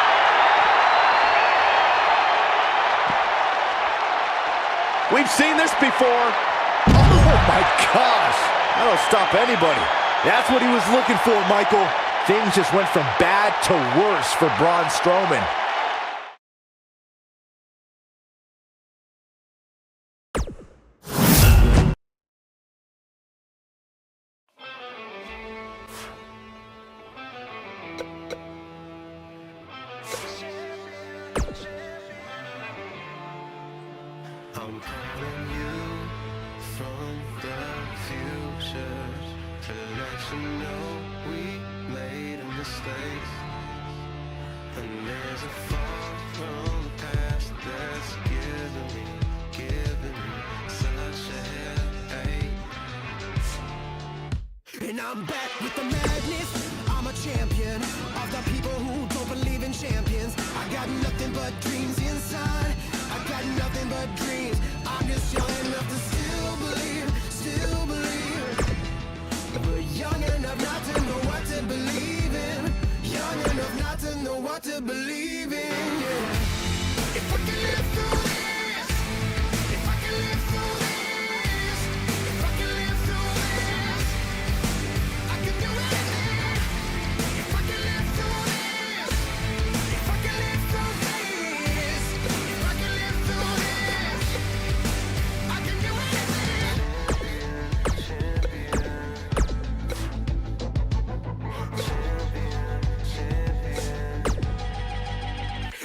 We've seen this before. Oh my gosh. That'll stop anybody. That's what he was looking for, Michael. Things just went from bad to worse for Braun Strowman. I'm calling you from the future to let you know we made a mistake. And there's a fall from the past that's giving me such a headache. And I'm back with the madness. I'm a champion of the people who don't believe in champions. I got nothing but dreams inside. I got nothing but dreams. I'm just young enough to still believe. But young enough not to know what to believe in. Young enough not to know what to believe in. Yeah. If I can live through this, if I can live through this, if I can live through this, I can do anything. If I can live through this, if I can live through this, if I can live through this, I can do anything.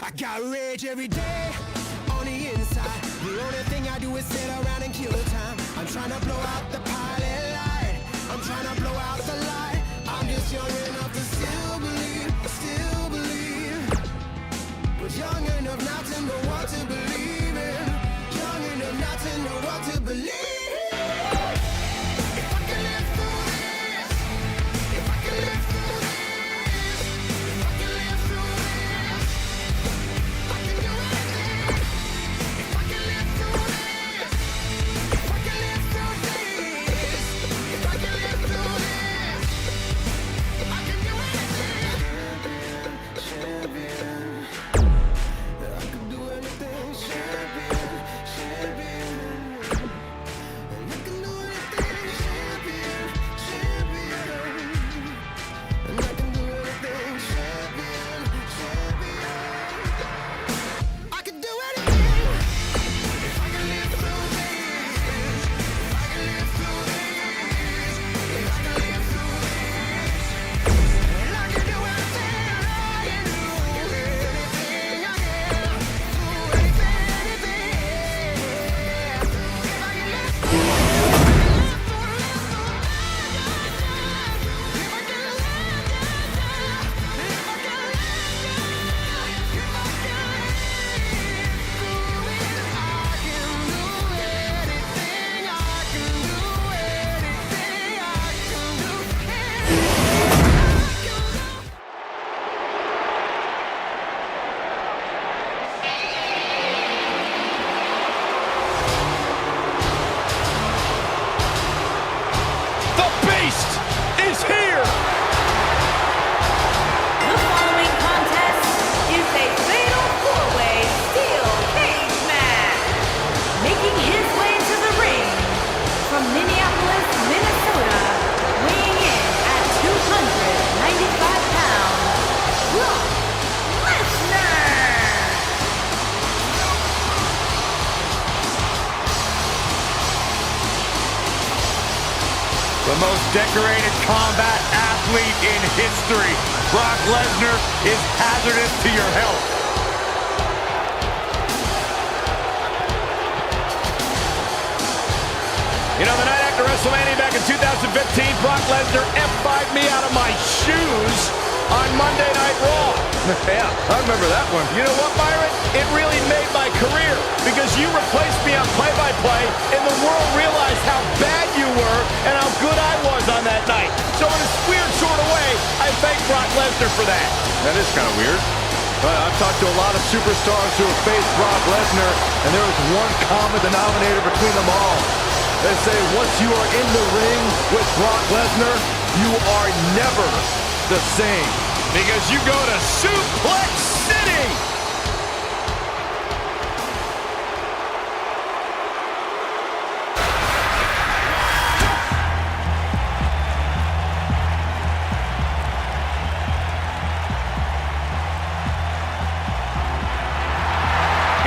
I got rage every day on the inside. The only thing I do is sit around and kill time. I'm trying to blow out the pilot light. I'm trying to blow out the light. I'm just young enough to still believe. But young enough not to know what to believe in. Young enough not to know what to believe. If I can live through this, if I can live through this, if I can live through this, I can do anything. If I can live through this, if I can live through this, if I can live through this, I can do anything. I can do anything, champion. And I can do anything, champion. And I can do anything, champion. I can do anything. If I can live through this, if I can live through this, if I can live through this, and I can do anything, I can do anything, I can do anything. If I can live through this, The Beast is here! The following contest is a fatal four-way steel cage match. Making his way to the ring from Minneapolis, Minnesota, weighing in at 295 pounds, Brock Lesnar. The most decorated combat athlete in history. Brock Lesnar is hazardous to your health. You know, the night after WrestleMania back in 2015, Brock Lesnar F5'd me out of my shoes on Monday Night Raw. Yeah, I remember that one. You know what, Byron? It really made my career because you replaced me on play-by-play and the world realized how bad you were and how good I was on that night. So in a weird sort of way, I thank Brock Lesnar for that. That is kind of weird. But I've talked to a lot of superstars who have faced Brock Lesnar, and there is one common denominator between them all. They say once you are in the ring with Brock Lesnar, you are never the same. Because you go to Suplex City!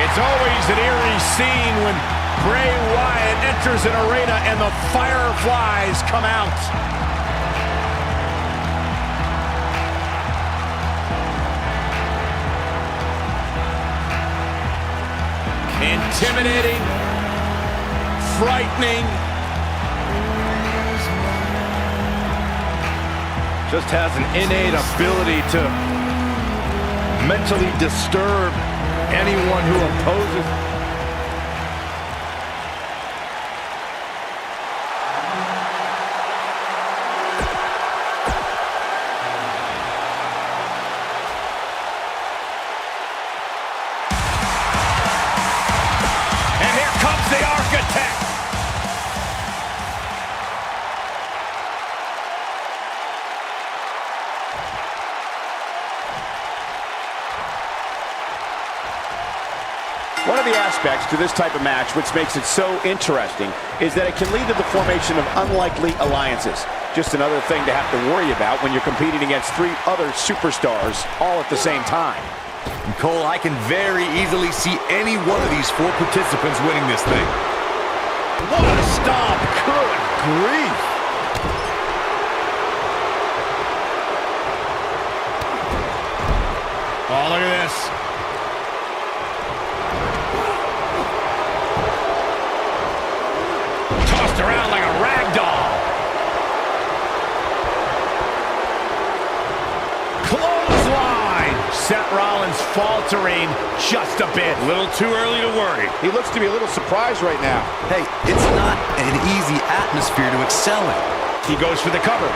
It's always an eerie scene when Bray Wyatt enters an arena and the fireflies come out. Intimidating, frightening, Just has an innate ability to mentally disturb anyone who opposes. And here comes the architect. One of the aspects to this type of match which makes it so interesting is that it can lead to the formation of unlikely alliances. Just another thing to have to worry about when you're competing against 3 other superstars all at the same time. And Cole, I can very easily see any one of these 4 participants winning this thing. What a stop! Good grief! Oh, look at this. Tossed around like a rag doll. Clothesline. Seth Rollins faltering just a bit. A little too early to worry. He looks to be a little surprised right now. Hey, it's not an easy atmosphere to excel in. He goes for the cover.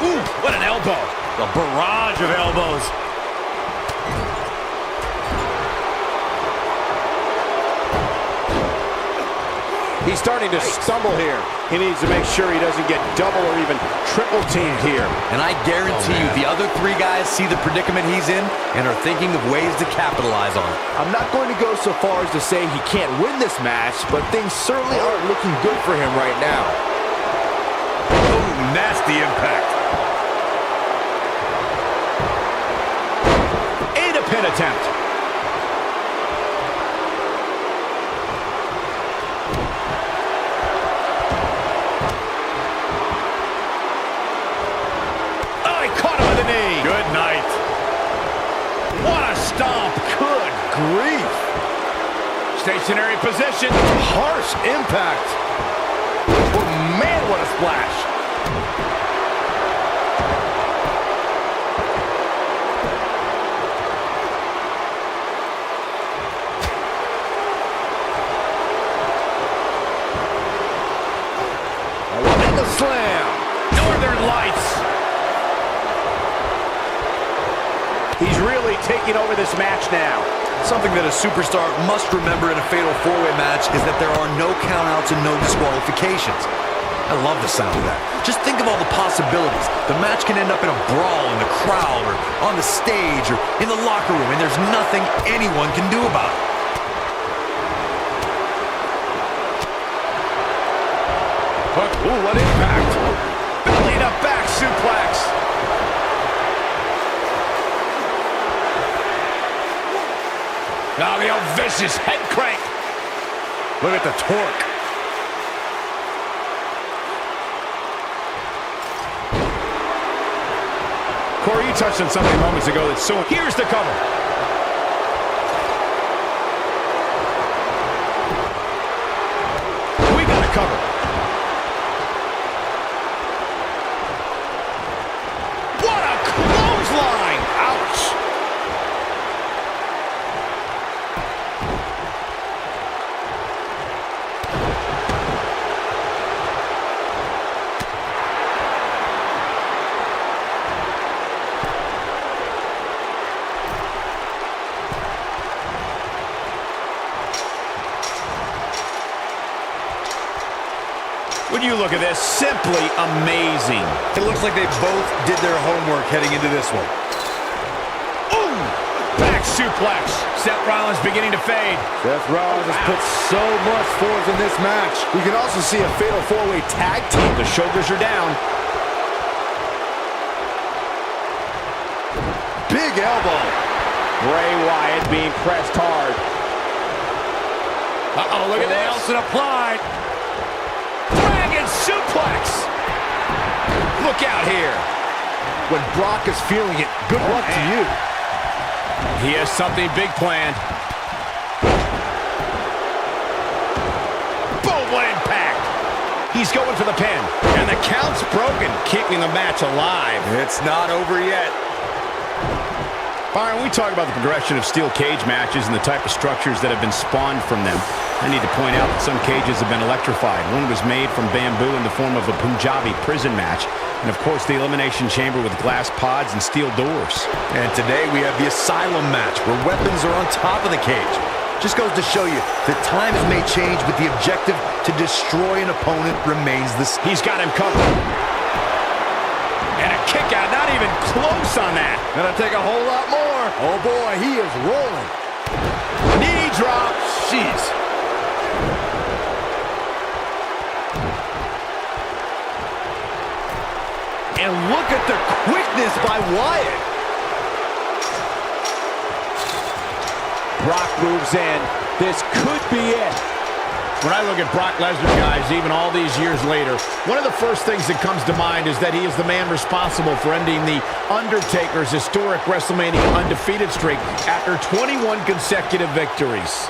Ooh, what an elbow. A barrage of elbows. He's starting to stumble here. He needs to make sure he doesn't get double or even triple teamed here. And I guarantee you the other 3 guys see the predicament he's in and are thinking of ways to capitalize on it. I'm not going to go so far as to say he can't win this match, but things certainly aren't looking good for him right now. Oh, nasty impact. And a pin attempt. Oh, he caught him with a knee. Good night. What a stomp. Good grief! Stationary position. Harsh impact. Oh, man, what a splash! And the slam. Northern Lights. He's really taking over this match now. Something that a superstar must remember in a fatal 4-way match is that there are no countouts and no disqualifications. I love the sound of that. Just think of all the possibilities. The match can end up in a brawl in the crowd or on the stage or in the locker room, and there's nothing anyone can do about it. Ooh, what impact. Belly to back suplex. Now the old vicious head crank. Look at the torque. Corey, you touched on something moments ago that's so... Here's the cover. We got a cover. What a clothesline! Ouch! When you look at this, simply amazing. It looks like they both did their homework heading into this one. Ooh! Back suplex. Seth Rollins beginning to fade. Seth Rollins has put so much forth in this match. We can also see a fatal 4-way tag team. The shoulders are down. Big elbow. Bray Wyatt being pressed hard. Uh-oh, look at this. Nelson applied. Dragon suplex. Look out here. When Brock is feeling it, good luck to you. He has something big planned. Boom, what impact. He's going for the pin. And the count's broken, keeping the match alive. It's not over yet. Byron, we talk about the progression of steel cage matches and the type of structures that have been spawned from them. I need to point out that some cages have been electrified. One was made from bamboo in the form of a Punjabi prison match. And of course, the Elimination Chamber with glass pods and steel doors. And today we have the Asylum match, where weapons are on top of the cage. Just goes to show you that times may change, but the objective to destroy an opponent remains the same. He's got him covered. And a kick out, not even close on that. Gonna take a whole lot more. Oh boy, he is rolling. Knee drop. Jeez. And look at the quickness by Wyatt. Brock moves in. This could be it. When I look at Brock Lesnar, guys, even all these years later, one of the first things that comes to mind is that he is the man responsible for ending the Undertaker's historic WrestleMania undefeated streak after 21 consecutive victories.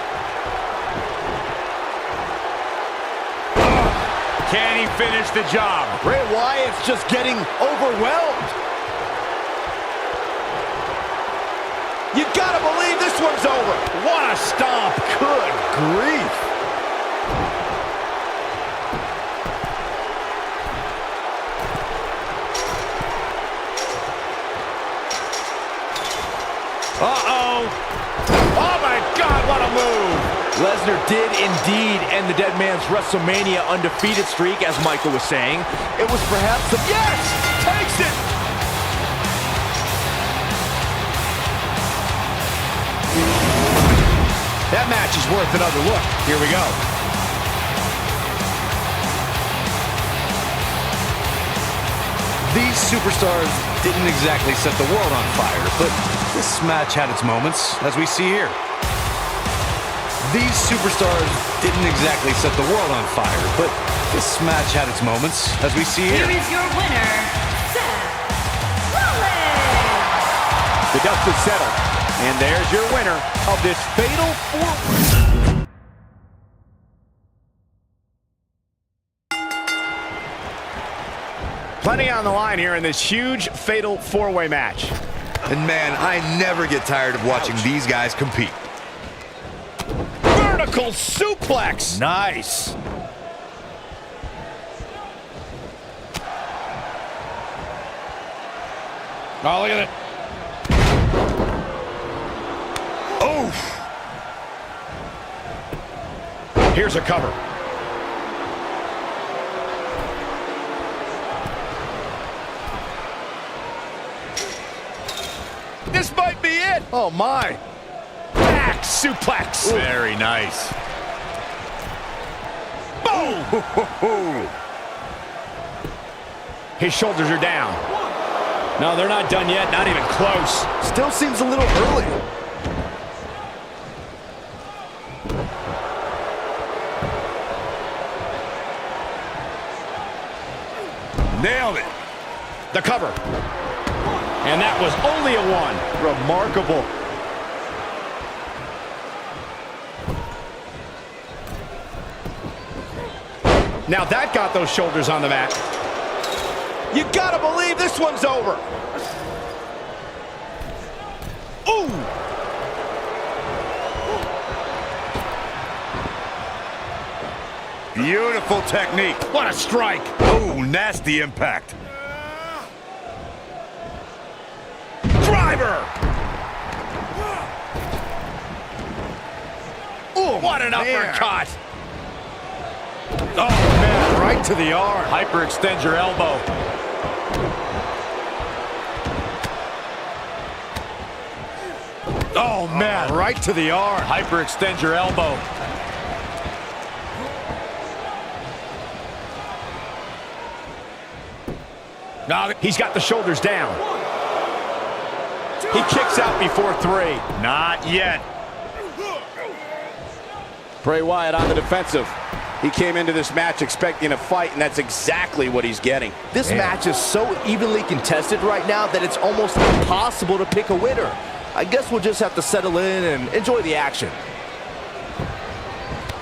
Can he finish the job? Bray Wyatt's just getting overwhelmed. You gotta believe this one's over. What a stomp. Good grief. Uh-oh. Oh, my God, what a move. Lesnar did indeed end the Dead Man's WrestleMania undefeated streak, as Michael was saying. It was perhaps the... Yes! Takes it! That match is worth another look. Here we go. These superstars didn't exactly set the world on fire, but this match had its moments, as we see here. These superstars didn't exactly set the world on fire, but this match had its moments, as we see here. Here is your winner, Seth Rollins. The dust is settled. And there's your winner of this fatal four-way. Plenty on the line here in this huge fatal four-way match. And man, I never get tired of watching these guys compete. Vertical suplex. Nice. Oh, look at it. Here's a cover. This might be it. Oh, my. Back suplex. Ooh. Very nice. Boom. His shoulders are down. No, they're not done yet. Not even close. Still seems a little early. Nailed it. The cover. And that was only a one. Remarkable. Now that got those shoulders on the mat. You gotta believe this one's over. Ooh. Beautiful technique. What a strike. Oh, nasty impact. Driver. Ooh, what an uppercut. Oh, man, right to the arm. Hyperextend your elbow. Oh, man, right to the arm. Hyperextend your elbow. Now he's got the shoulders down. He kicks out before three. Not yet. Bray Wyatt on the defensive. He came into this match expecting a fight, and that's exactly what he's getting. This match is so evenly contested right now that it's almost impossible to pick a winner. I guess we'll just have to settle in and enjoy the action.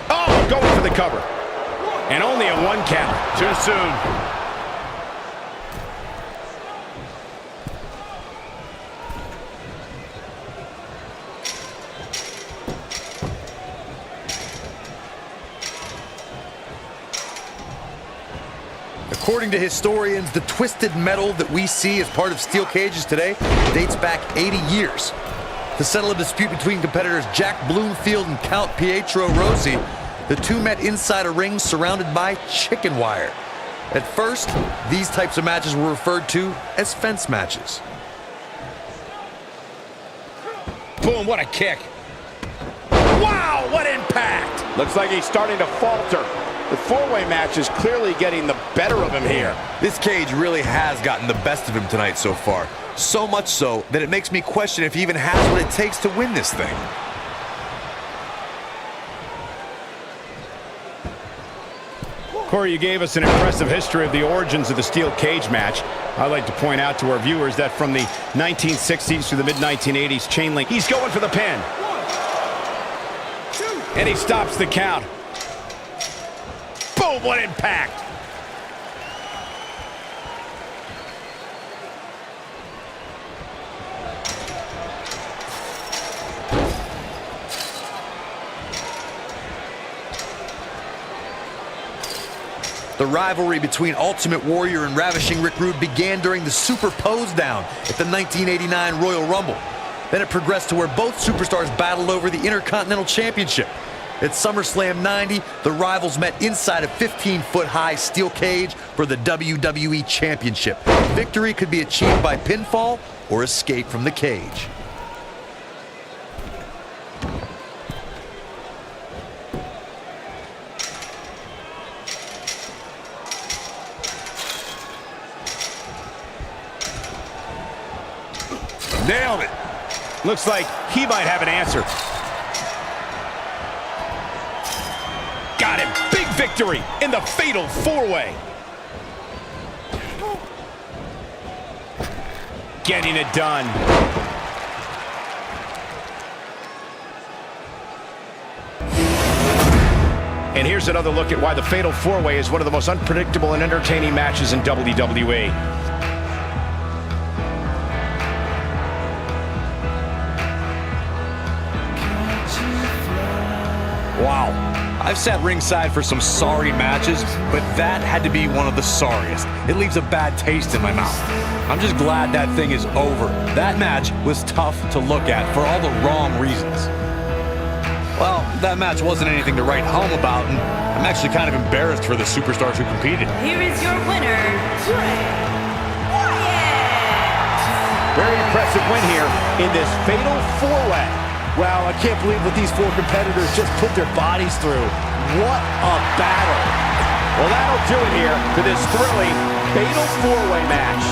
Oh, going for the cover. And only a 1 count. Too soon. According to historians, the twisted metal that we see as part of steel cages today dates back 80 years. To settle a dispute between competitors Jack Bloomfield and Count Pietro Rossi, the two met inside a ring surrounded by chicken wire. At first, these types of matches were referred to as fence matches. Boom, what a kick. Wow, what impact. Looks like he's starting to falter. The four-way match is clearly getting the better of him here. This cage really has gotten the best of him tonight so far. So much so that it makes me question if he even has what it takes to win this thing. Corey, you gave us an impressive history of the origins of the steel cage match. I'd like to point out to our viewers that from the 1960s to the mid-1980s, chain link, he's going for the pin. 1, 2, and he stops the count. Boom, what impact. The rivalry between Ultimate Warrior and Ravishing Rick Rude began during the Super Pose Down at the 1989 Royal Rumble. Then it progressed to where both superstars battled over the Intercontinental Championship. At SummerSlam 90, the rivals met inside a 15-foot-high steel cage for the WWE Championship. Victory could be achieved by pinfall or escape from the cage. Nailed it. Looks like he might have an answer. Got him. Big victory in the fatal four-way. Getting it done. And here's another look at why the fatal four-way is one of the most unpredictable and entertaining matches in WWE. Wow. I've sat ringside for some sorry matches, but that had to be one of the sorriest. It leaves a bad taste in my mouth. I'm just glad that thing is over. That match was tough to look at for all the wrong reasons. Well, that match wasn't anything to write home about, and I'm actually kind of embarrassed for the superstars who competed. Here is your winner, Bray Wyatt. Very impressive win here in this fatal four-way. Wow, I can't believe what these four competitors just put their bodies through. What a battle. Well, that'll do it here for this thrilling fatal four-way match.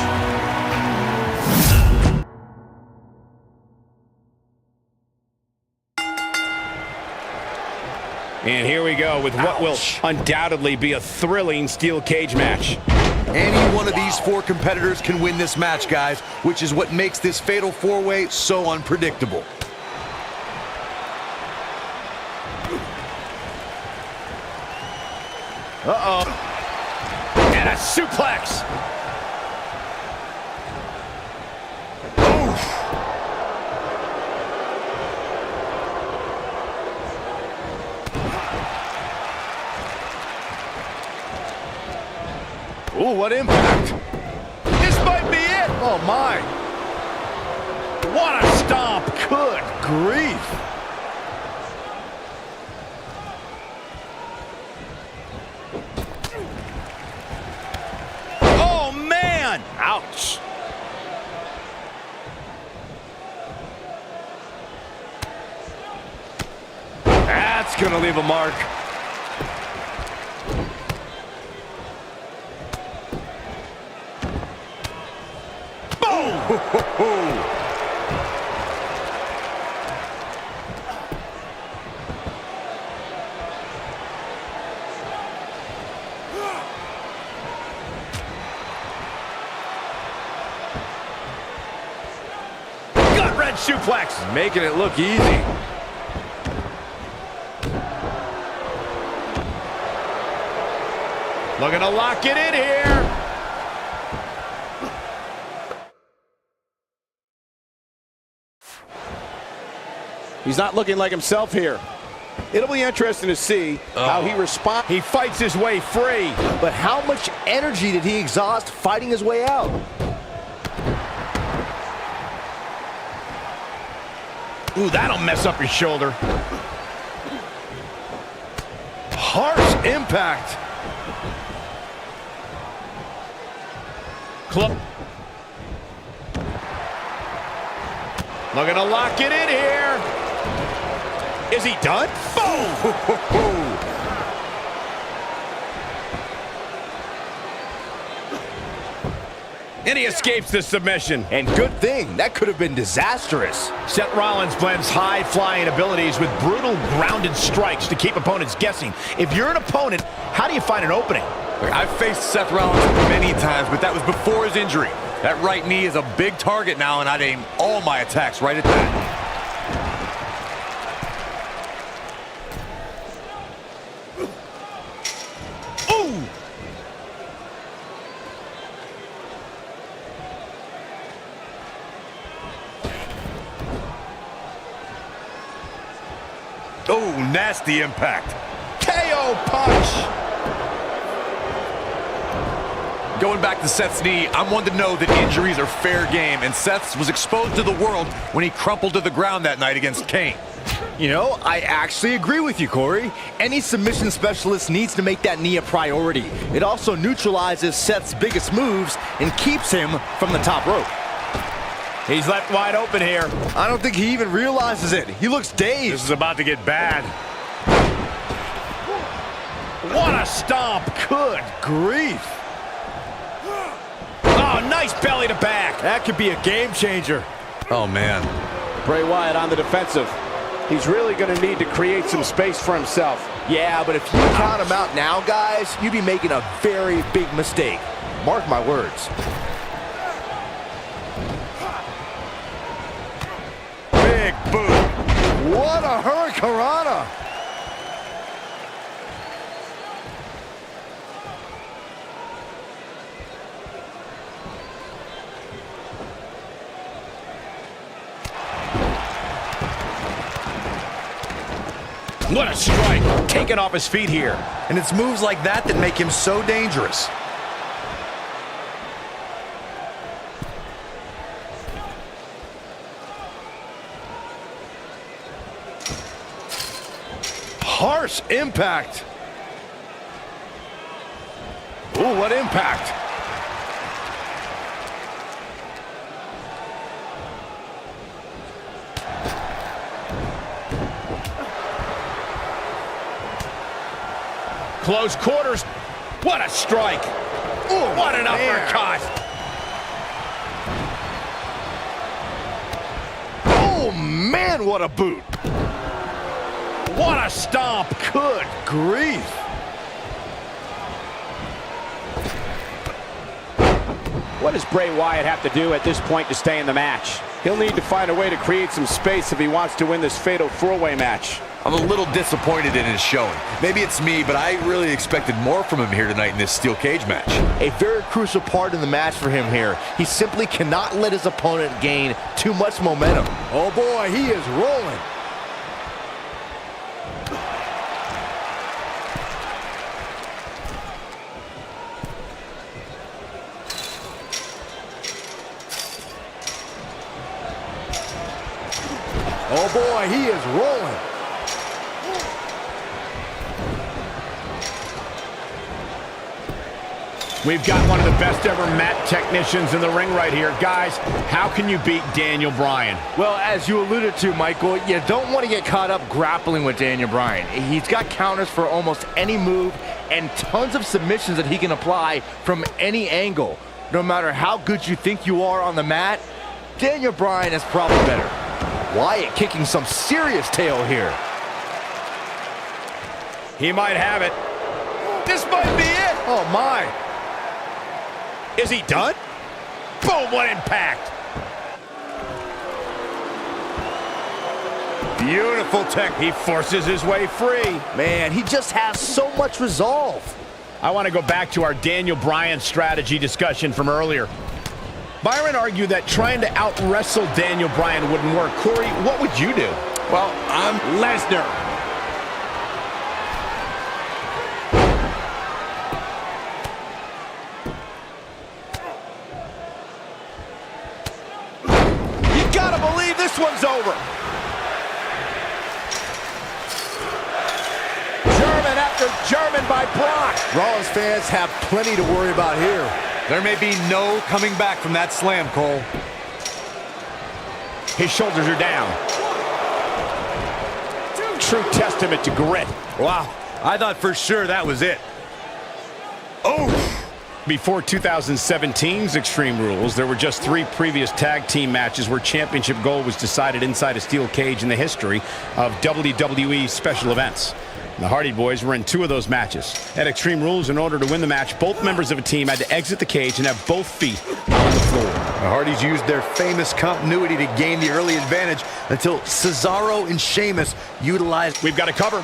And here we go with what will undoubtedly be a thrilling steel cage match. Any one of these four competitors can win this match, guys, which is what makes this fatal four-way so unpredictable. Uh-oh. And a suplex. Ooh, what impact. This might be it. Oh, my. What a stomp. Good grief. Oh, man. Ouch. That's going to leave a mark. Gut-wrench suplex. Making it look easy. Looking to lock it in here. He's not looking like himself here. It'll be interesting to see how he responds. He fights his way free. But how much energy did he exhaust fighting his way out? Ooh, that'll mess up your shoulder. Harsh impact. Club. Looking to lock it in here. Is he done? Boom! And he escapes the submission. And good thing, that could have been disastrous. Seth Rollins blends high-flying abilities with brutal grounded strikes to keep opponents guessing. If you're an opponent, how do you find an opening? I've faced Seth Rollins many times, but that was before his injury. That right knee is a big target now, and I'd aim all my attacks right at that. Oh, nasty impact. KO punch. Going back to Seth's knee, I'm one to know that injuries are fair game, and Seth's was exposed to the world when he crumpled to the ground that night against Kane. You know, I actually agree with you, Corey. Any submission specialist needs to make that knee a priority. It also neutralizes Seth's biggest moves and keeps him from the top rope. He's left wide open here. I don't think he even realizes it. He looks dazed. This is about to get bad. What a stomp. Good grief. Oh, nice belly to back. That could be a game changer. Oh, man. Bray Wyatt on the defensive. He's really going to need to create some space for himself. Yeah, but if you count him out now, guys, you'd be making a very big mistake. Mark my words. Big boot. What a hurricanrana! What a strike. Taken off his feet here. And it's moves like that that make him so dangerous. Harsh impact. Ooh, what impact. Close quarters. What a strike. Ooh, what an uppercut. Oh, man, what a boot. What a stomp. Good grief. What does Bray Wyatt have to do at this point to stay in the match? He'll need to find a way to create some space if he wants to win this fatal four-way match. I'm a little disappointed in his showing. Maybe it's me, but I really expected more from him here tonight in this steel cage match. A very crucial part in the match for him here. He simply cannot let his opponent gain too much momentum. Oh boy, he is rolling. Oh boy, he is rolling. We've got one of the best ever mat technicians in the ring right here. Guys, how can you beat Daniel Bryan? Well, as you alluded to, Michael, you don't want to get caught up grappling with Daniel Bryan. He's got counters for almost any move and tons of submissions that he can apply from any angle. No matter how good you think you are on the mat, Daniel Bryan is probably better. Wyatt kicking some serious tail here. He might have it. This might be it. Oh, my. Is he done? Boom, what impact. Beautiful tech. He forces his way free. Man, he just has so much resolve. I want to go back to our Daniel Bryan strategy discussion from earlier. Byron argued that trying to out-wrestle Daniel Bryan wouldn't work. Corey, what would you do? Well, I'm Lesnar. You gotta believe this one's over. German after German by Brock. Rollins fans have plenty to worry about here. There may be no coming back from that slam, Cole. His shoulders are down. True testament to grit. Wow, I thought for sure that was it. Oh! Before 2017's Extreme Rules, there were just 3 previous tag team matches where championship gold was decided inside a steel cage in the history of WWE special events. The Hardy Boys were in 2 of those matches. At Extreme Rules, in order to win the match, both members of a team had to exit the cage and have both feet on the floor. The Hardys used their famous continuity to gain the early advantage until Cesaro and Sheamus utilized... We've got a cover.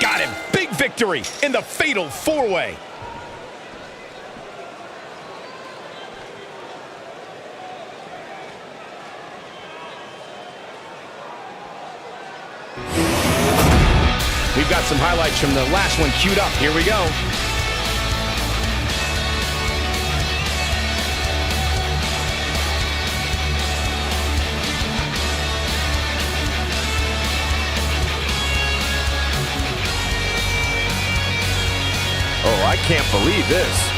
Got him. Big victory in the fatal 4-way. We've got some highlights from the last one queued up. Here we go. Oh, I can't believe this.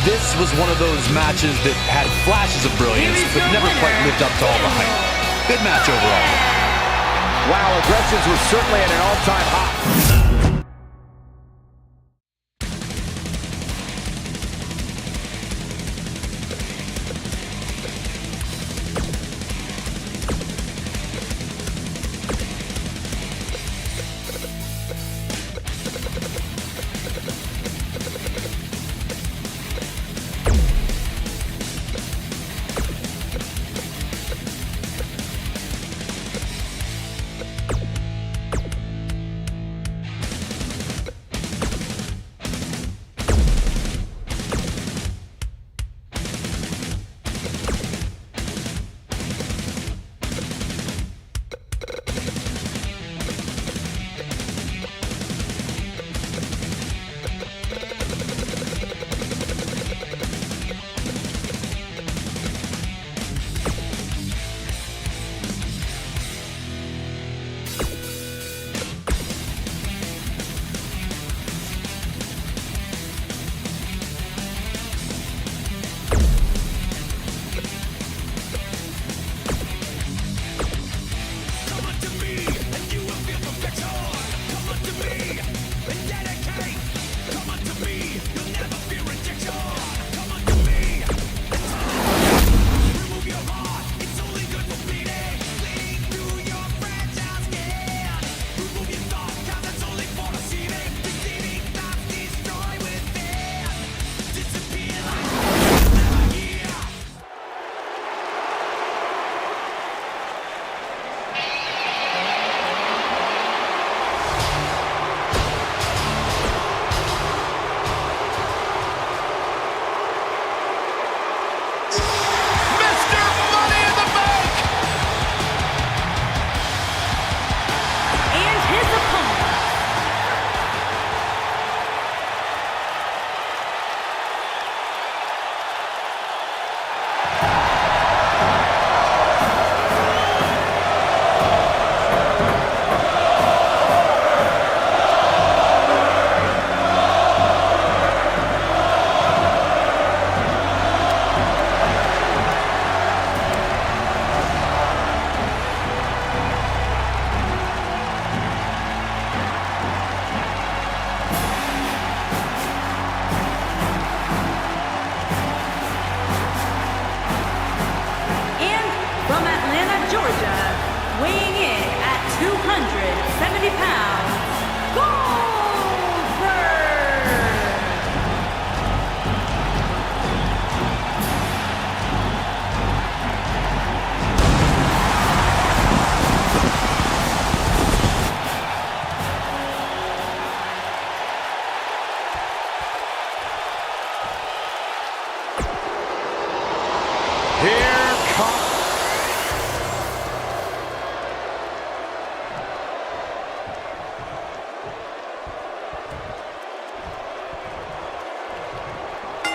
This was one of those matches that had flashes of brilliance, but never quite lived up to all the hype. Good match overall. Wow, aggressions were certainly at an all-time high.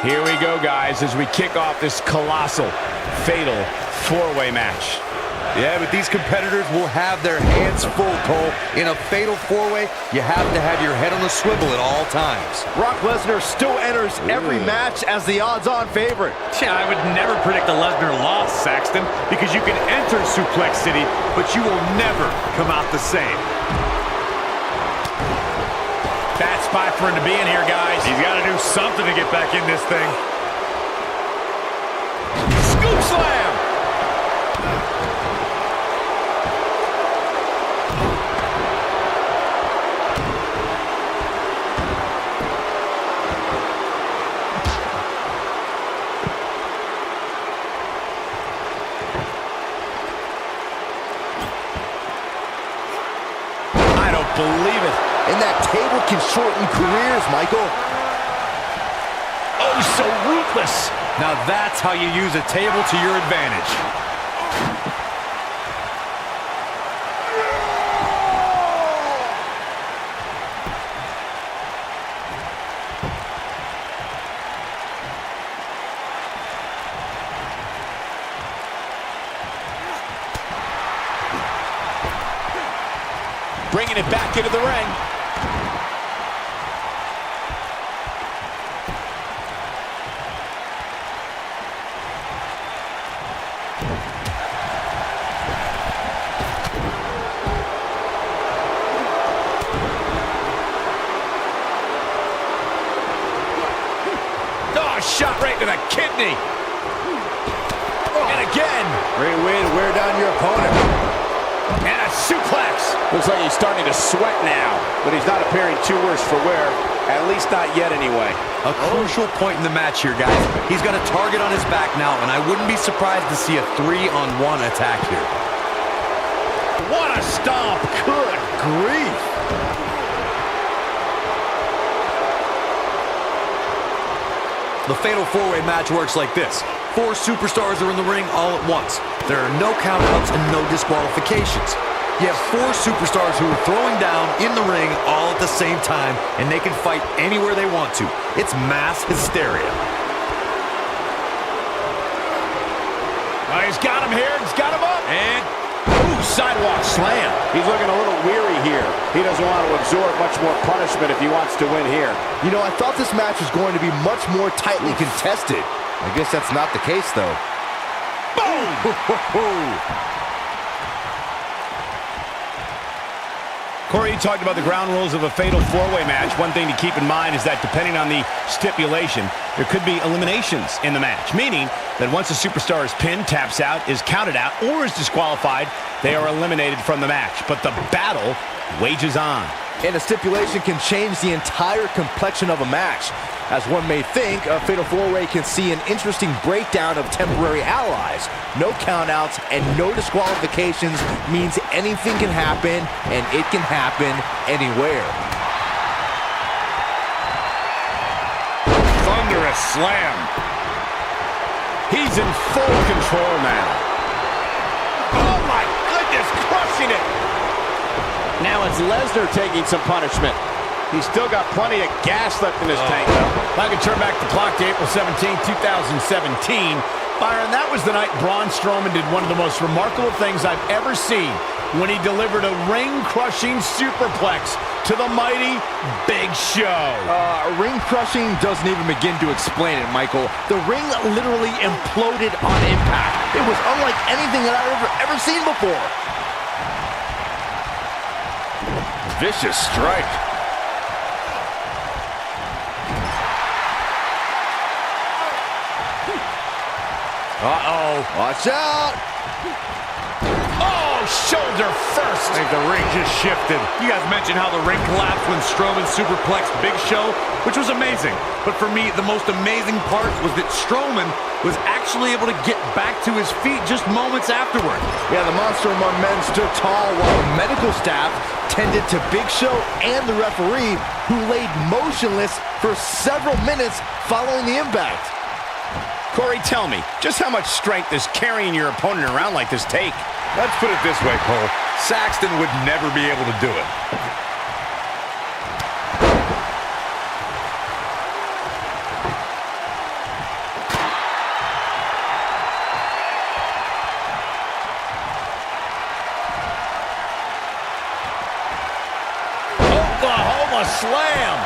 Here we go, guys, as we kick off this colossal, fatal four-way match. Yeah, but these competitors will have their hands full, Cole. In a fatal four-way, you have to have your head on the swivel at all times. Brock Lesnar still enters every match as the odds-on favorite. Yeah, I would never predict a Lesnar loss, Saxton, because you can enter Suplex City, but you will never come out the same. Bad spot for him to be in here, guys. He's got to do something to get back in this thing. Scoop slam! I don't believe it. And that table can shorten careers, Michael. Oh, so ruthless. Now that's how you use a table to your advantage. Bringing it back into the ring. Oh, shot right to the kidney. And again. Great way to wear down your opponent. And a suplex. Looks like he's starting to sweat now, but he's not appearing too worse for wear. At least not yet, anyway. A crucial point in the match here, guys. He's got a target on his back now, and I wouldn't be surprised to see a 3-on-1 attack here. What a stomp. Good grief. The fatal four-way match works like this. 4 superstars are in the ring all at once. There are no countouts and no disqualifications. You have 4 superstars who are throwing down in the ring all at the same time, and they can fight anywhere they want to. It's mass hysteria. Oh, he's got him here. He's got him up. And, ooh, sidewalk slam. He's looking a little weary here. He doesn't want to absorb much more punishment if he wants to win here. You know, I thought this match was going to be much more tightly contested. I guess that's not the case, though. Corey, you talked about the ground rules of a fatal four-way match. One thing to keep in mind is that depending on the stipulation, there could be eliminations in the match, meaning that once a superstar is pinned, taps out, is counted out, or is disqualified, they are eliminated from the match. But the battle wages on. And a stipulation can change the entire complexion of a match. As one may think, a fatal four-way can see an interesting breakdown of temporary allies. No countouts and no disqualifications means anything can happen, and it can happen anywhere. Thunderous slam. He's in full control now. Oh, my goodness, crushing it. Now it's Lesnar taking some punishment. He's still got plenty of gas left in his tank, though. If I could turn back the clock to April 17, 2017, Byron, that was the night Braun Strowman did one of the most remarkable things I've ever seen when he delivered a ring-crushing superplex to the mighty Big Show. Ring-crushing doesn't even begin to explain it, Michael. The ring literally imploded on impact. It was unlike anything that I've ever seen before. Vicious strike. Uh-oh. Watch out. Oh, shoulder first. I think the ring just shifted. You guys mentioned how the ring collapsed when Strowman superplexed Big Show, which was amazing. But for me, the most amazing part was that Strowman was actually able to get back to his feet just moments afterward. Yeah, the Monster Among Men stood tall while the medical staff tended to Big Show and the referee, who laid motionless for several minutes following the impact. Corey, tell me, just how much strength does carrying your opponent around like this take? Let's put it this way, Cole. Saxton would never be able to do it. a slam.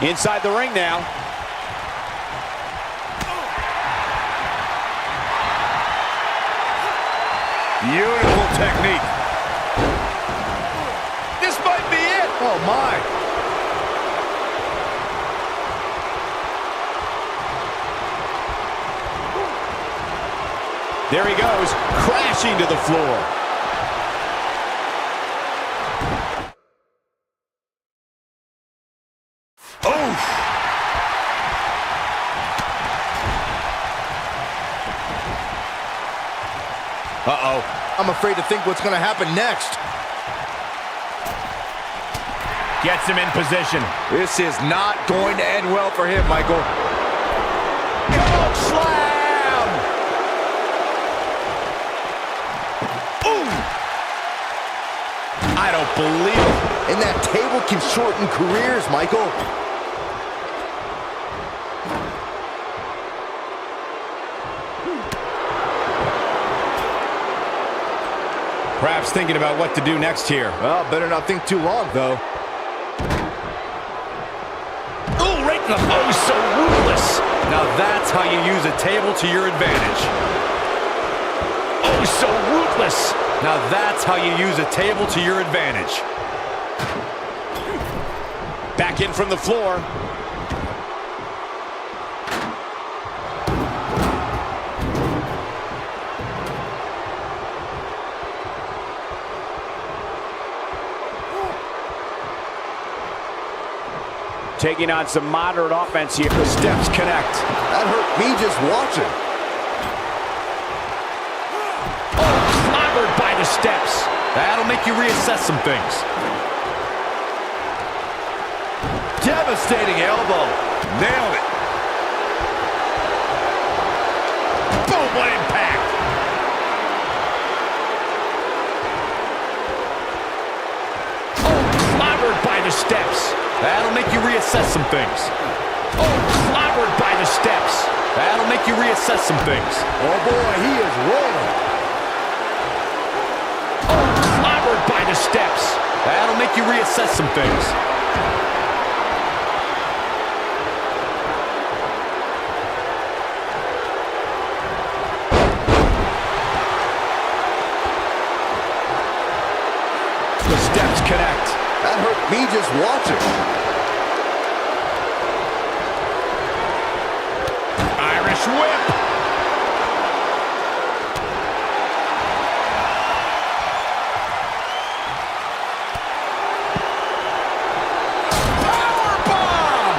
Inside the ring now. Beautiful technique. This might be it. Oh, my. There he goes, crashing to the floor. Uh-oh. I'm afraid to think what's going to happen next. Gets him in position. This is not going to end well for him, Michael. Choke slam! Ooh! I don't believe it. And that table can shorten careers, Michael. Perhaps thinking about what to do next here. Well, better not think too long, though. Oh, right in the... Oh, so ruthless. Now that's how you use a table to your advantage. Oh, so ruthless. Now that's how you use a table to your advantage. Back in from the floor. Taking on some moderate offense here. The steps connect. That hurt me just watching. Oh, clobbered by the steps. That'll make you reassess some things. Devastating elbow. Nailed it. Boom, what impact. Oh, clobbered by the steps. That'll make you reassess some things. Oh, clobbered by the steps. That'll make you reassess some things. Oh, boy, he is rolling. Oh, clobbered by the steps. That'll make you reassess some things. The steps connect. That hurt me just watching. Irish whip. Powerbomb!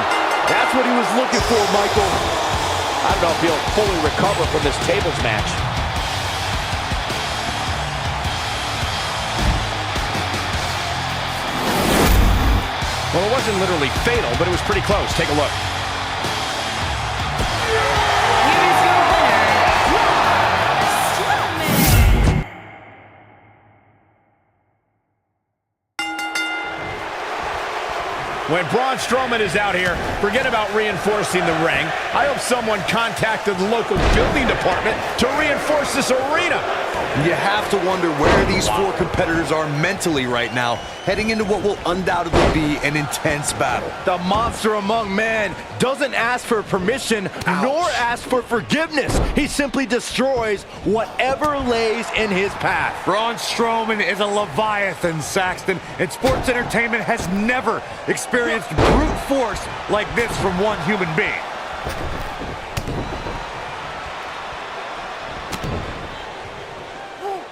That's what he was looking for, Michael. I don't know if he'll fully recover from this tables match. Well, it wasn't literally fatal, but it was pretty close. Take a look. Here's your winner, Braun Strowman. When Braun Strowman is out here, forget about reinforcing the ring. I hope someone contacted the local building department to reinforce this arena. You have to wonder where these four competitors are mentally right now, heading into what will undoubtedly be an intense battle. The monster among men doesn't ask for permission nor ask for forgiveness. He simply destroys whatever lays in his path. Braun Strowman is a Leviathan, Saxton, and sports entertainment has never experienced brute force like this from one human being.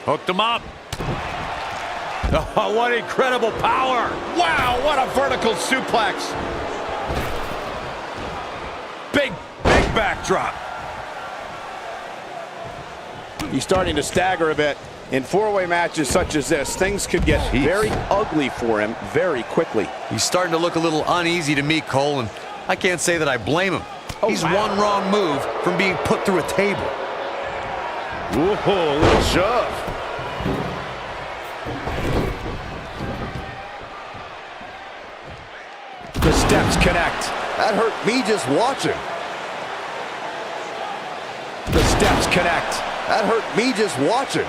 Hooked him up. Oh, what incredible power. Wow, what a vertical suplex. Big backdrop. He's starting to stagger a bit. In four-way matches such as this, things could get very ugly for him very quickly. He's starting to look a little uneasy to me, Cole, and I can't say that I blame him. He's one wrong move from being put through a table. Ooh, a little shove. The steps connect. That hurt me just watching. The steps connect. That hurt me just watching.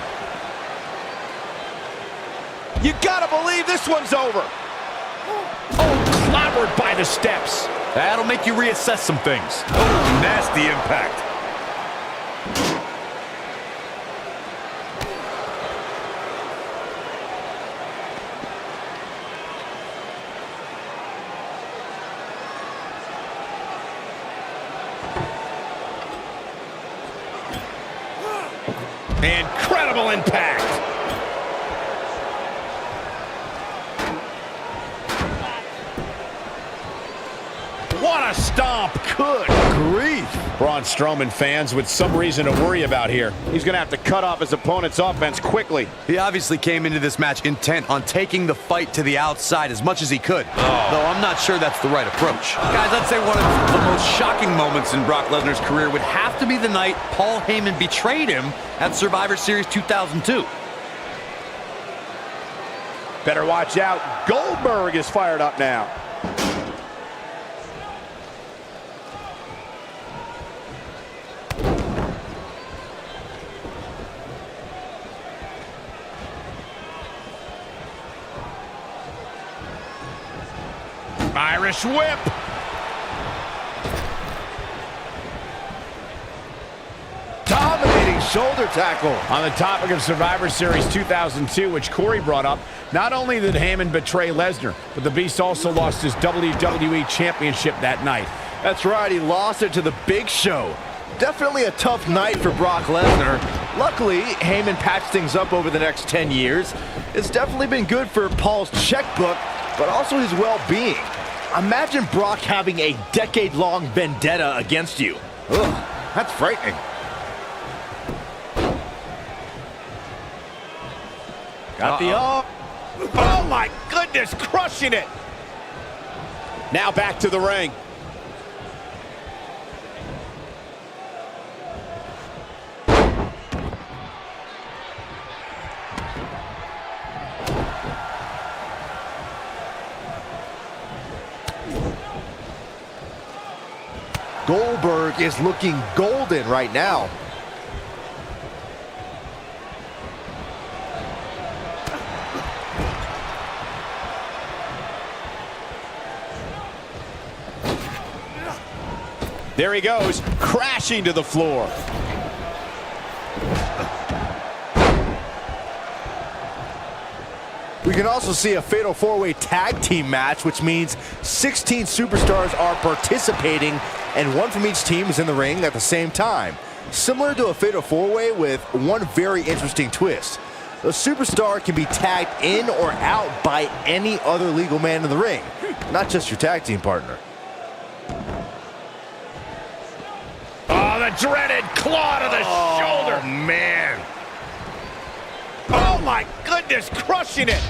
You gotta believe this one's over. Oh, clobbered by the steps. That'll make you reassess some things. Oh, nasty impact. Incredible impact. What a stomp. Good grief. Braun Strowman fans with some reason to worry about here. He's going to have to cut off his opponent's offense quickly. He obviously came into this match intent on taking the fight to the outside as much as he could. Though I'm not sure that's the right approach. Guys, I'd say one of the most shocking moments in Brock Lesnar's career would have to be the night Paul Heyman betrayed him at Survivor Series 2002. Better watch out. Goldberg is fired up now. Irish whip. Dominating shoulder tackle. On the topic of Survivor Series 2002, which Corey brought up, not only did Heyman betray Lesnar, but the Beast also lost his WWE Championship that night. That's right, he lost it to the Big Show. Definitely a tough night for Brock Lesnar. Luckily, Heyman patched things up over the next 10 years. It's definitely been good for Paul's checkbook, but also his well-being. Imagine Brock having a decade-long vendetta against you. Ugh, that's frightening. Got the Oh my goodness, crushing it. Now back to the ring. Goldberg is looking golden right now. There he goes, crashing to the floor. We can also see a fatal four-way tag team match, which means 16 superstars are participating and one from each team is in the ring at the same time. Similar to a fatal four-way with one very interesting twist. A superstar can be tagged in or out by any other legal man in the ring, not just your tag team partner. Oh, the dreaded claw to the shoulder. Man. Oh my goodness, crushing it.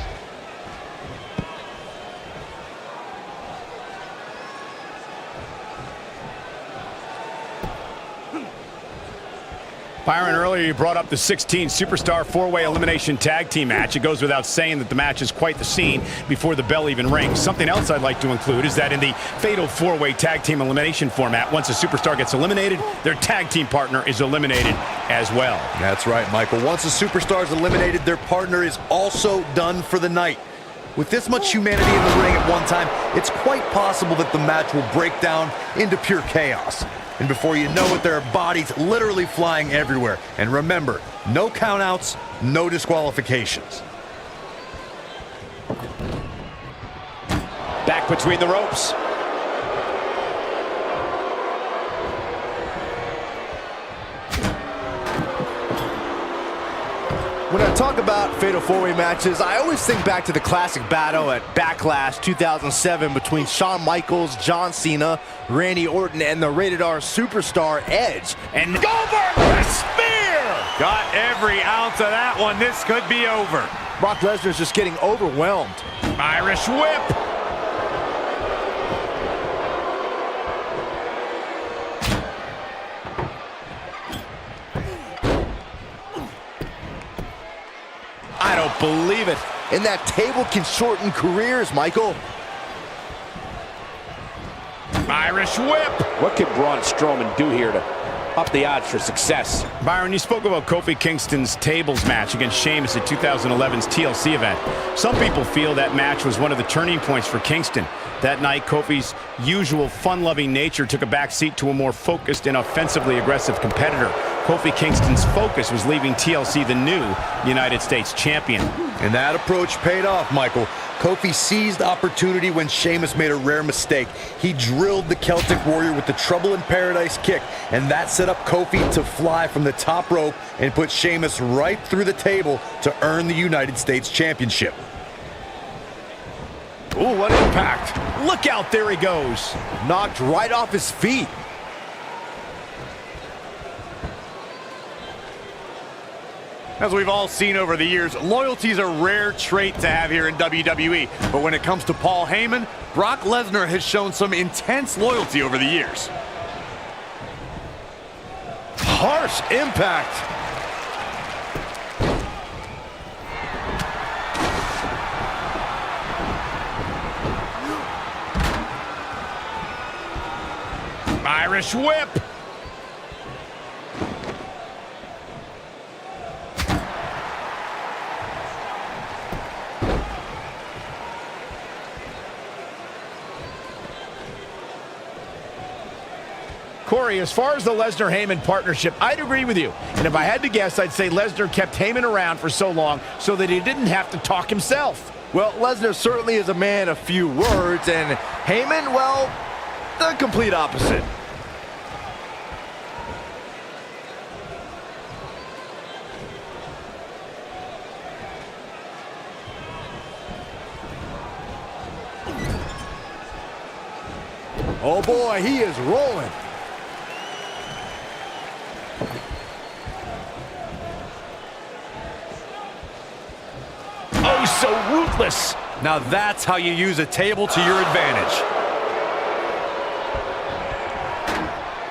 Byron, earlier you brought up the 16 superstar four-way elimination tag team match. It goes without saying that the match is quite the scene before the bell even rings. Something else I'd like to include is that in the fatal four-way tag team elimination format, once a superstar gets eliminated, their tag team partner is eliminated as well. That's right, Michael. Once a superstar is eliminated, their partner is also done for the night. With this much humanity in the ring at one time, it's quite possible that the match will break down into pure chaos. And before you know it, there are bodies literally flying everywhere. And remember, no countouts, no disqualifications. Back between the ropes. When I talk about fatal four-way matches, I always think back to the classic battle at Backlash 2007 between Shawn Michaels, John Cena, Randy Orton, and the Rated R superstar Edge. And Goldberg with a spear! Got every ounce of that one. This could be over. Brock Lesnar's just getting overwhelmed. Irish whip! I don't believe it. And that table can shorten careers, Michael. Irish whip! What can Braun Strowman do here to up the odds for success. Byron, you spoke about Kofi Kingston's tables match against Sheamus at 2011's TLC event. Some people feel that match was one of the turning points for Kingston. That night, Kofi's usual fun-loving nature took a backseat to a more focused and offensively aggressive competitor. Kofi Kingston's focus was leaving TLC the new United States champion. And that approach paid off, Michael. Kofi seized opportunity when Sheamus made a rare mistake. He drilled the Celtic Warrior with the Trouble in Paradise kick, and that set up Kofi to fly from the top rope and put Sheamus right through the table to earn the United States Championship. Ooh, what impact. Look out, there he goes. Knocked right off his feet. As we've all seen over the years, loyalty is a rare trait to have here in WWE. But when it comes to Paul Heyman, Brock Lesnar has shown some intense loyalty over the years. Harsh impact. Irish whip. Corey, as far as the Lesnar-Heyman partnership, I'd agree with you. And if I had to guess, I'd say Lesnar kept Heyman around for so long so that he didn't have to talk himself. Well, Lesnar certainly is a man of few words, and Heyman, well, the complete opposite. Oh boy, he is rolling. Oh, so ruthless. Now that's how you use a table to your advantage.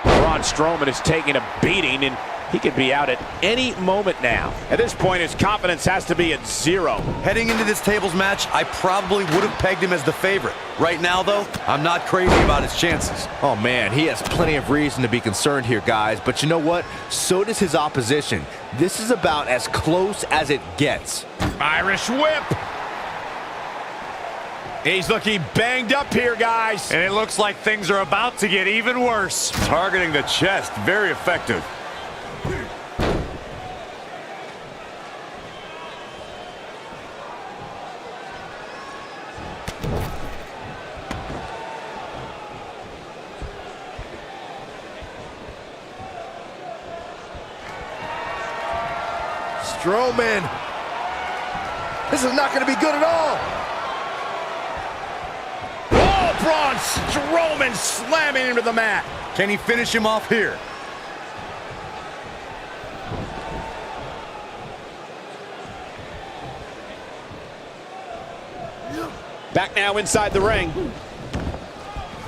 Braun Strowman is taking a beating, and he could be out at any moment now. At this point, his confidence has to be at 0. Heading into this tables match, I probably would have pegged him as the favorite. Right now, though, I'm not crazy about his chances. Oh man, he has plenty of reason to be concerned here, guys. But you know what? So does his opposition. This is about as close as it gets. Irish whip. He's looking banged up here, guys. And it looks like things are about to get even worse. Targeting the chest, very effective. Strowman. This is not going to be good at all. Oh, Braun Strowman slamming into the mat. Can he finish him off here? Back now inside the ring.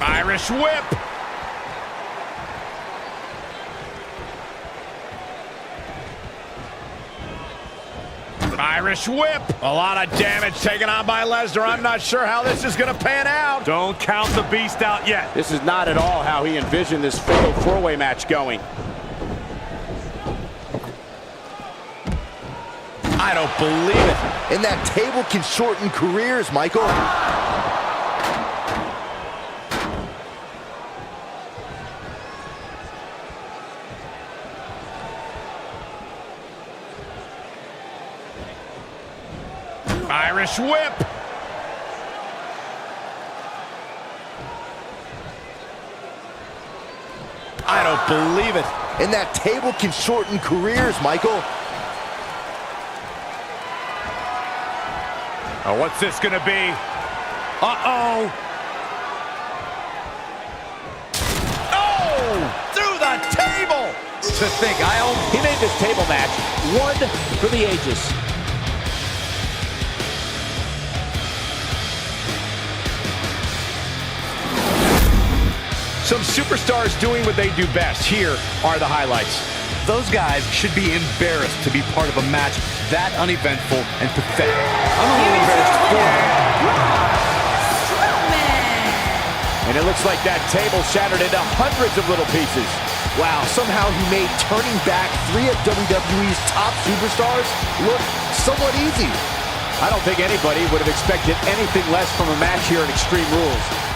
Irish whip. Irish whip. A lot of damage taken on by Lesnar. I'm not sure how this is going to pan out. Don't count the beast out yet. This is not at all how he envisioned this fatal 4-way match going. I don't believe it. And that table can shorten careers, Michael. Irish whip. I don't believe it. And that table can shorten careers, Michael. Oh, what's this gonna be? Uh-oh. Oh! Through the table! To think, He made this table match one for the ages. Some superstars doing what they do best. Here are the highlights. those guys should be embarrassed to be part of a match that uneventful and pathetic. I'm a little embarrassed for them. And it looks like that table shattered into hundreds of little pieces. Wow, somehow he made turning back 3 of WWE's top superstars look somewhat easy. I don't think anybody would have expected anything less from a match here at Extreme Rules.